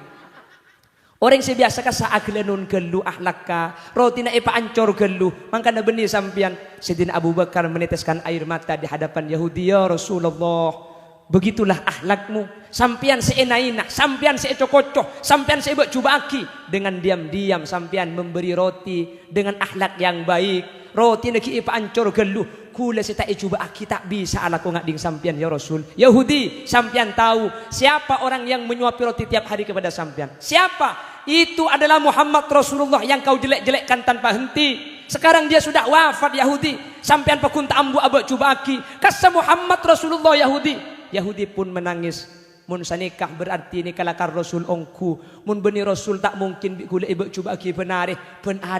Orang sebiasa ka sa aglenun gelu ahlaka roti na ipa ancor gelu mangkana benih sampian. Sayyidina Abu Bakar meneteskan air mata di hadapan Yahudi. Ya Rasulullah, begitulah ahlakmu. Sampian seenaina, sampian seecokocoh, sampian seebek cubaki. Dengan diam-diam sampian memberi roti dengan ahlak yang baik. Roti neki ipa ancor gelu kula sita coba aki tak bisa alaku ngading sampian ya Rasul. Yahudi, sampian tahu siapa orang yang menyuapi roti tiap hari kepada sampian? Siapa? Itu adalah Muhammad Rasulullah yang kau jelek-jelekkan tanpa henti. Sekarang dia sudah wafat Yahudi. Sampian pakunta ambu abak coba aki. Kasa Muhammad Rasulullah Yahudi. Yahudi pun menangis. Mun sanikah berarti ni kalakar Rasul ongku. Mun beni Rasul tak mungkin kula ibu coba aki penari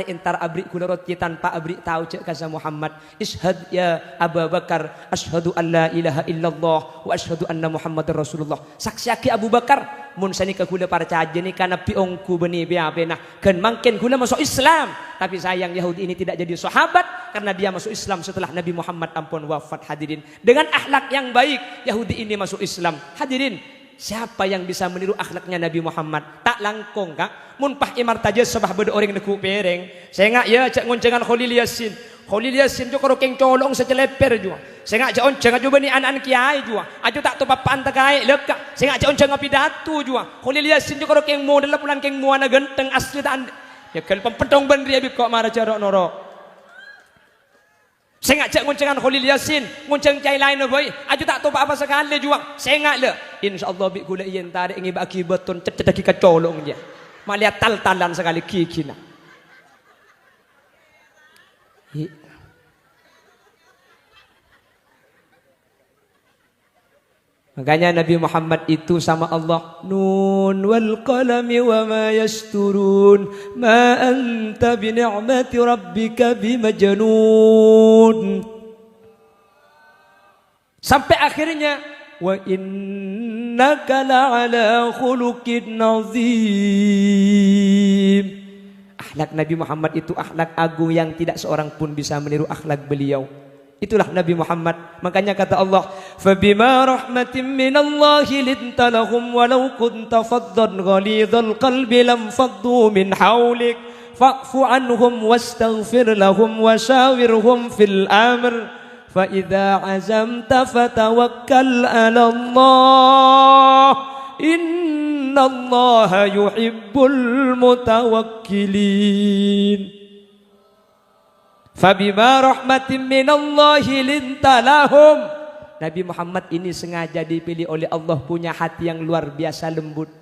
entar abri kula roti tanpa abri tahu cek kasa Muhammad. Ishhad ya Abu Bakar asyhadu an la ilaha illallah wa asyhadu anna Muhammadar Rasulullah. Saksi aki Abu Bakar mun sanikah kula percaya ni kana pi ongku beni biabena kan mungkin kula masuk Islam. Tapi sayang Yahudi ini tidak jadi sahabat karena dia masuk Islam setelah Nabi Muhammad ampun wafat. Hadirin, dengan akhlak yang baik Yahudi ini masuk Islam. Hadirin, siapa yang bisa meniru akhlaknya Nabi Muhammad? Tak langkong kak. Mun pah imar taja sebah beda orang neku pereng. Saya ngak ya cak ngoncengan Khalil Yasin. Khalil Yasin jo karo keng colong seceleper jua. Saya ngak cak onceng aja bani anak kiai jua. Ajo tak topa panta kai lekak. Saya ngak cak onceng pidato jua. Khalil Yasin jo karo keng model pulan keng muana genteng asli tak. Ya kalau pempentong bandri abi kok marah cara norok. Saya ngajak nguncengan Khalil Yasin, ngunceng cai lain boy. Aju tak tahu apa sekali juga. Saya ngak le. Insyaallah bi kula yen tarik ngi bagi beton cedeki kecolong dia. Malihat tal-talan sekali kikina. Makanya Nabi Muhammad itu sama Allah, Nun wal qalami wa ma yasturun, ma anta bi ni'mati rabbika bimajnun. Sampai akhirnya wa innaka la'ala khuluqin azim. Akhlak Nabi Muhammad itu akhlak agung yang tidak seorang pun bisa meniru akhlak beliau. Itulah Nabi Muhammad. Makanya kata Allah, "Fabima rahmatin minallahi linta lahum walau kunta faddan ghalidhal qalbi lam faddu min hawlik fa'fu anhum wastaghfir lahum washawirhum fil amr fa idza azamta fatawakkal 'ala Allah innallaha yuhibbul mutawakkilin." Fabima rahmatin minallahi linta lahum. Nabi Muhammad ini sengaja dipilih oleh Allah punya hati yang luar biasa lembut.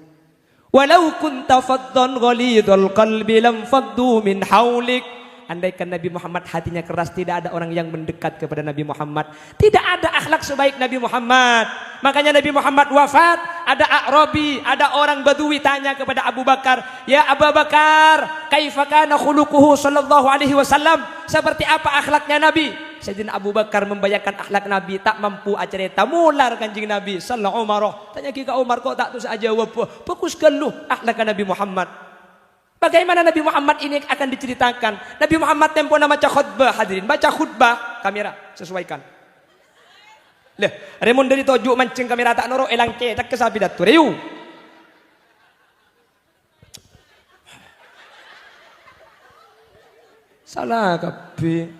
Walau kunta faddan ghalidhal qalbi lam faddu min haulik. Andaikan Nabi Muhammad hatinya keras, tidak ada orang yang mendekat kepada Nabi Muhammad. Tidak ada akhlak sebaik Nabi Muhammad. Makanya Nabi Muhammad wafat, ada A'rabi, ada orang Badui tanya kepada Abu Bakar, "Ya Abu Bakar, kaifa kana khuluquhu sallallahu alaihi wasallam?" Seperti apa akhlaknya Nabi? Sayyidina Abu Bakar membayangkan akhlak Nabi tak mampu acerita mular kanjing Nabi sallallahu alaihi wasallam. Tanya ki ka Umar kok tak tu saja jawab. Fokus geluh akhlak Nabi Muhammad. Bagaimana Nabi Muhammad ini akan diceritakan. Nabi Muhammad tempo nama baca khutbah, hadirin. Baca khutbah, kamera sesuaikan. Leh, remon dari tojuk mancing kamera tak noro elang ke tak kesabi datu. Riu. Salah kabe.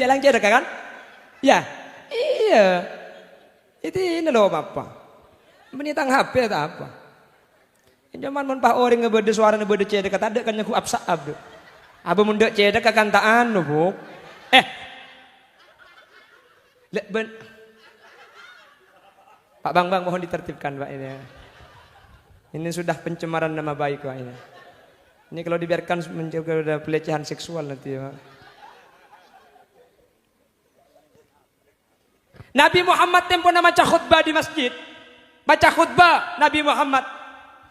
Elang ke kan? Ya. Iya. Itu ini loh apa? Menitang HP tak apa? Zaman mun pah orang ngebede suara ngebede cedek kata ada kan nyaku absa abdu. Abu mundek cedek kakantaan no buk. Pak Bang mohon ditertibkan Pak ini. Ini sudah pencemaran nama baik Pak ini. Ini kalau dibiarkan menjaga pelecehan seksual nanti Pak. Nabi Muhammad tempo na baca khutbah di masjid. Baca khutbah Nabi Muhammad.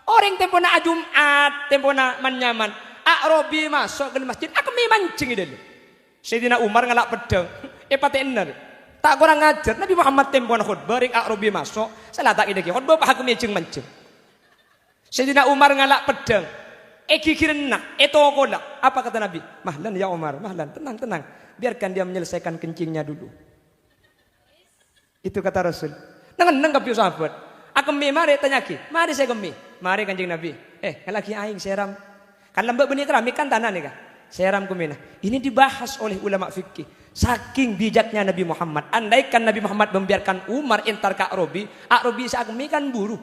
Orang tempo na Jumat, tempo na manyaman. A'rabi masuk ke masjid, aku mancing dulu. Sayyidina Umar ngalak pedang. Pate ener. Tak kurang ngajar Nabi Muhammad tempo na khutbah ring A'rabi masuk, salah tak ide ki khutbah aku mancing. Sayyidina Umar ngalak pedang. Kikirenak, tokola. Apa kata Nabi? Mahlan ya Umar, mahlan, tenang. Biarkan dia menyelesaikan kencingnya dulu. Itu kata Rasul. Nang kapiu sahabat. Aku mari tanya ki. Mari saya kemi. Mari kanjeng Nabi. Lagi aing seram. Kan lembek benih keramik kan tanah nih kah? Seram kumina. Ini dibahas oleh ulama fikih. Saking bijaknya Nabi Muhammad. Andaikan Nabi Muhammad membiarkan Umar entar ke A'rabi. A'rabi sakmi kan buru.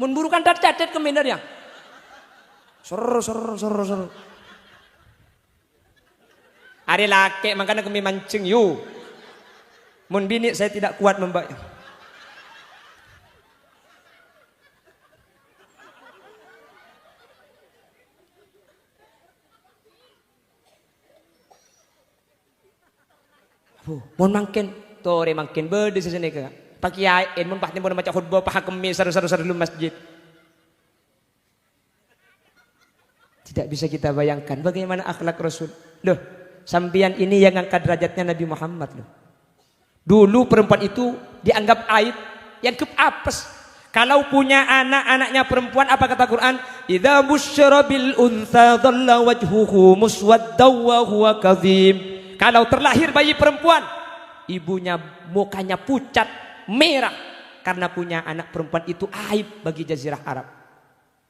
Mun buru kan cacat keminar ya. Sor. Ari laki makanya kemi mancing yuk. Mun bini saya tidak kuat membayar. Mun mangkin tore mangkin berde sesene ka. Pakiai mun pahti mun baca khutbah pah kemi saru-saru lu masjid. Tidak bisa kita bayangkan bagaimana akhlak Rasul. Loh, sampian ini yang angkat derajatnya Nabi Muhammad loh. Dulu perempuan itu dianggap aib yang apes. Kalau punya anak-anaknya perempuan apa kata Quran? Idza busyira bil untha dhalla wajhuhu muswaddaw wa huwa kadhim. Kalau terlahir bayi perempuan, ibunya mukanya pucat, merah, karena punya anak perempuan itu aib bagi jazirah Arab.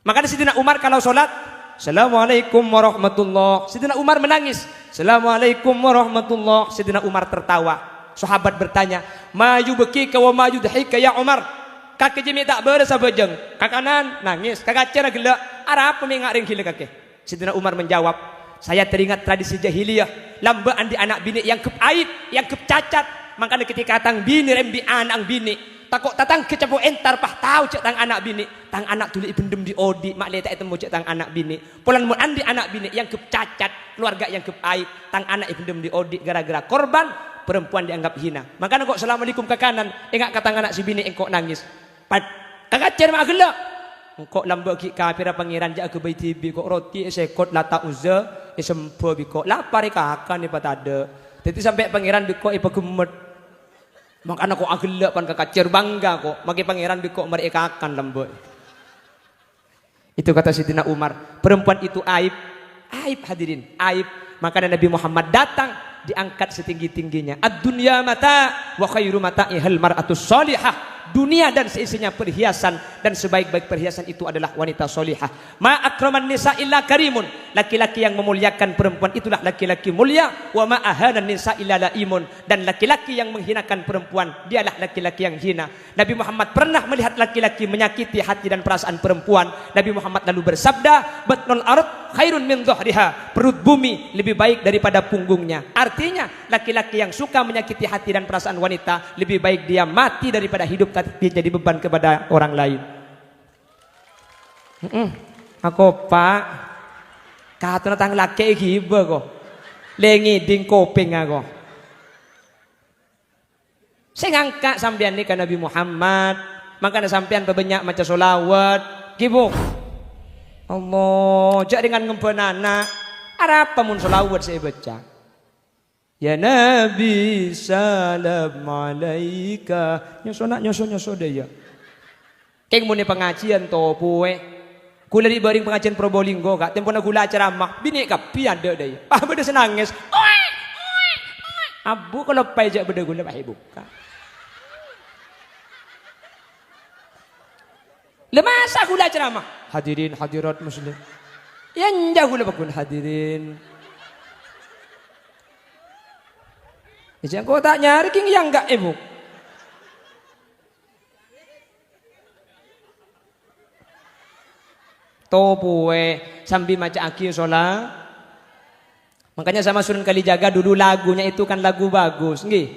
Makanya Sayyidina Umar kalau sholat, Assalamualaikum warahmatullah. Sayyidina Umar menangis. Assalamualaikum warahmatullah. Sayyidina Umar tertawa. Sahabat bertanya, ma yubkika wa ma yudhika ya Umar? Kakek jemi tak berasa bejeng. Kakanan nangis, kakak cara gelak. Apa mengak ring gila kakek? Sayyidina Umar menjawab, saya teringat tradisi jahiliyah. Lambaan di anak bini yang kepaid, yang kecacat. Makanya ketika tang bini rembi anak bini, takut tatang kecapu entar pah tahu cek tang anak bini. Tang anak tuli bendem di odi, mak leta temu cek tang anak bini. Pulan mun andi anak bini yang kecacat, keluarga yang kepaid, tang anak bendem di odi gara-gara korban perempuan dianggap hina. Makanya kok assalamualaikum ke kanan, enggak kata anak si bini engkau nangis. Kakak cer mak gelak. Engkau lambak ki kafir pangeran jak ke baiti bi kok roti sekot lata uzza sempo bi kok lapar kakak ni patada. Jadi sampai pangeran bi kok ipa gemet. Makanya kok agelak pan kakak cer bangga kok maki pangeran bi kok mereka akan lambak. Itu kata Sayyidina Umar, perempuan itu aib. Aib hadirin, aib. Makanya Nabi Muhammad datang diangkat setinggi-tingginya. Ad-dunya mata wa khairu mata'ihal mar'atus shalihah. Dunia dan seisinya perhiasan, dan sebaik-baik perhiasan itu adalah wanita solihah. Ma akraman nisa illa karimun. Laki-laki yang memuliakan perempuan itulah laki-laki mulia. Wa ma ahanan nisa illa laimun. Dan laki-laki yang menghinakan perempuan dialah laki-laki yang hina. Nabi Muhammad pernah melihat laki-laki menyakiti hati dan perasaan perempuan. Nabi Muhammad lalu bersabda, batnul ard khairun min dhuhriha. Perut bumi lebih baik daripada punggungnya. Artinya laki-laki yang suka menyakiti hati dan perasaan wanita lebih baik dia mati daripada hidup dia jadi beban kepada orang lain. Aku pak kata tentang laki giba kok lengi ding kopeng aku. Saya ngangkat sampean ni ke Nabi Muhammad. Makanya sampean banyak macam solawat gibu. Allah jak dengan ngempenana. Apa mun solawat saya baca? Ya Nabi salam alaika. Nyoso daya. Keng muni pengajian to poe. Kula di baring pengajian Probolinggo kak. Tempona gula ceramah. Bini ka pianda daya. Ah beda senangis. Abu kalau pajak beda gula bah buka. Lemasa gula ceramah. Hadirin hadirat muslim. Yang jauh gula bakun hadirin. Jangan kau tak nyari king yang enggak ibu. Topue sambil maca akil sholat. Makanya sama Sunan Kalijaga dulu lagunya itu kan lagu bagus, nggih.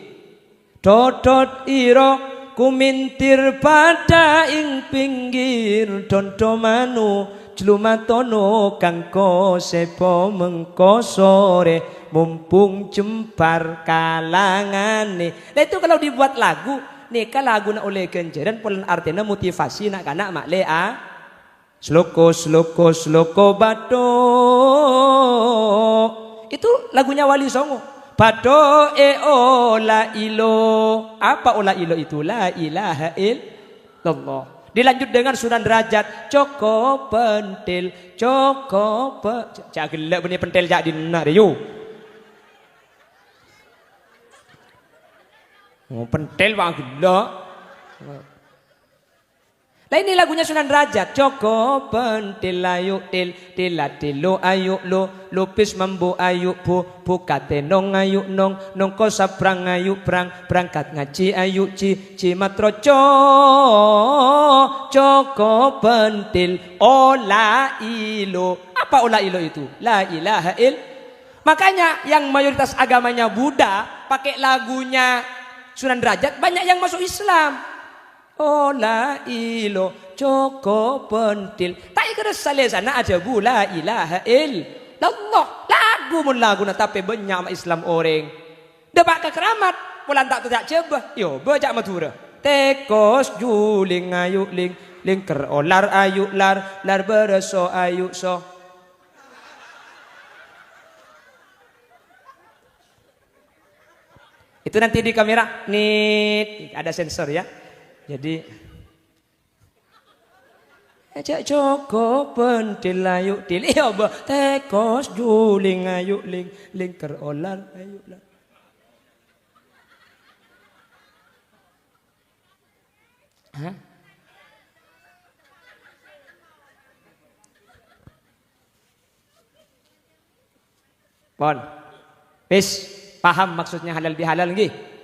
Dodot iro kumintir pada ing pinggir dondomanu Jlumatono kangko sepo mengko sore mumpung jempar kalangane. Nah itu kalau dibuat lagu, nih kan lagu na oleh kenjeran polen artinya motivasi nak kana mak lea. Sloko bado. Itu lagunya Wali Songo. Bado ola ilo. Apa ola ilo itu? La ilaha illallah. Dilanjut dengan Sunan Derajat. Joko pentil, Joko cak gelak benih pentil jak dina deh yo. Oh pentil bang gelak. Lah ini lagunya Sunan Derajat. Joko pentil ayu til tilatilo ayu lo lupis mambu ayu bu katenong ayu nong nongko saprang ayu berangkat ngaji ayu ci matroco Joko pentil ola ilo. Apa ola ilo itu? La ilaha il. Makanya yang mayoritas agamanya Buddha pakai lagunya Sunan Derajat banyak yang masuk Islam. Ola ilo Joko pentil. Tak kira saleh sana aja bu la ilaha illallah. Lagu mun lagu na tapi banyak Islam orang. Debak ke keramat. Pulang tak terjak coba. Yo bejak Madura. Tekos juling ayu ling ker olar ayu lar bereso ayu so. Itu nanti di kamera nih ada sensor ya. Jadi Cek Joko pentil ayu til iya ba tekos juling ayu ling kerolan ayu lah. Hah? Pon. Wis paham maksudnya halal bihalal nggih?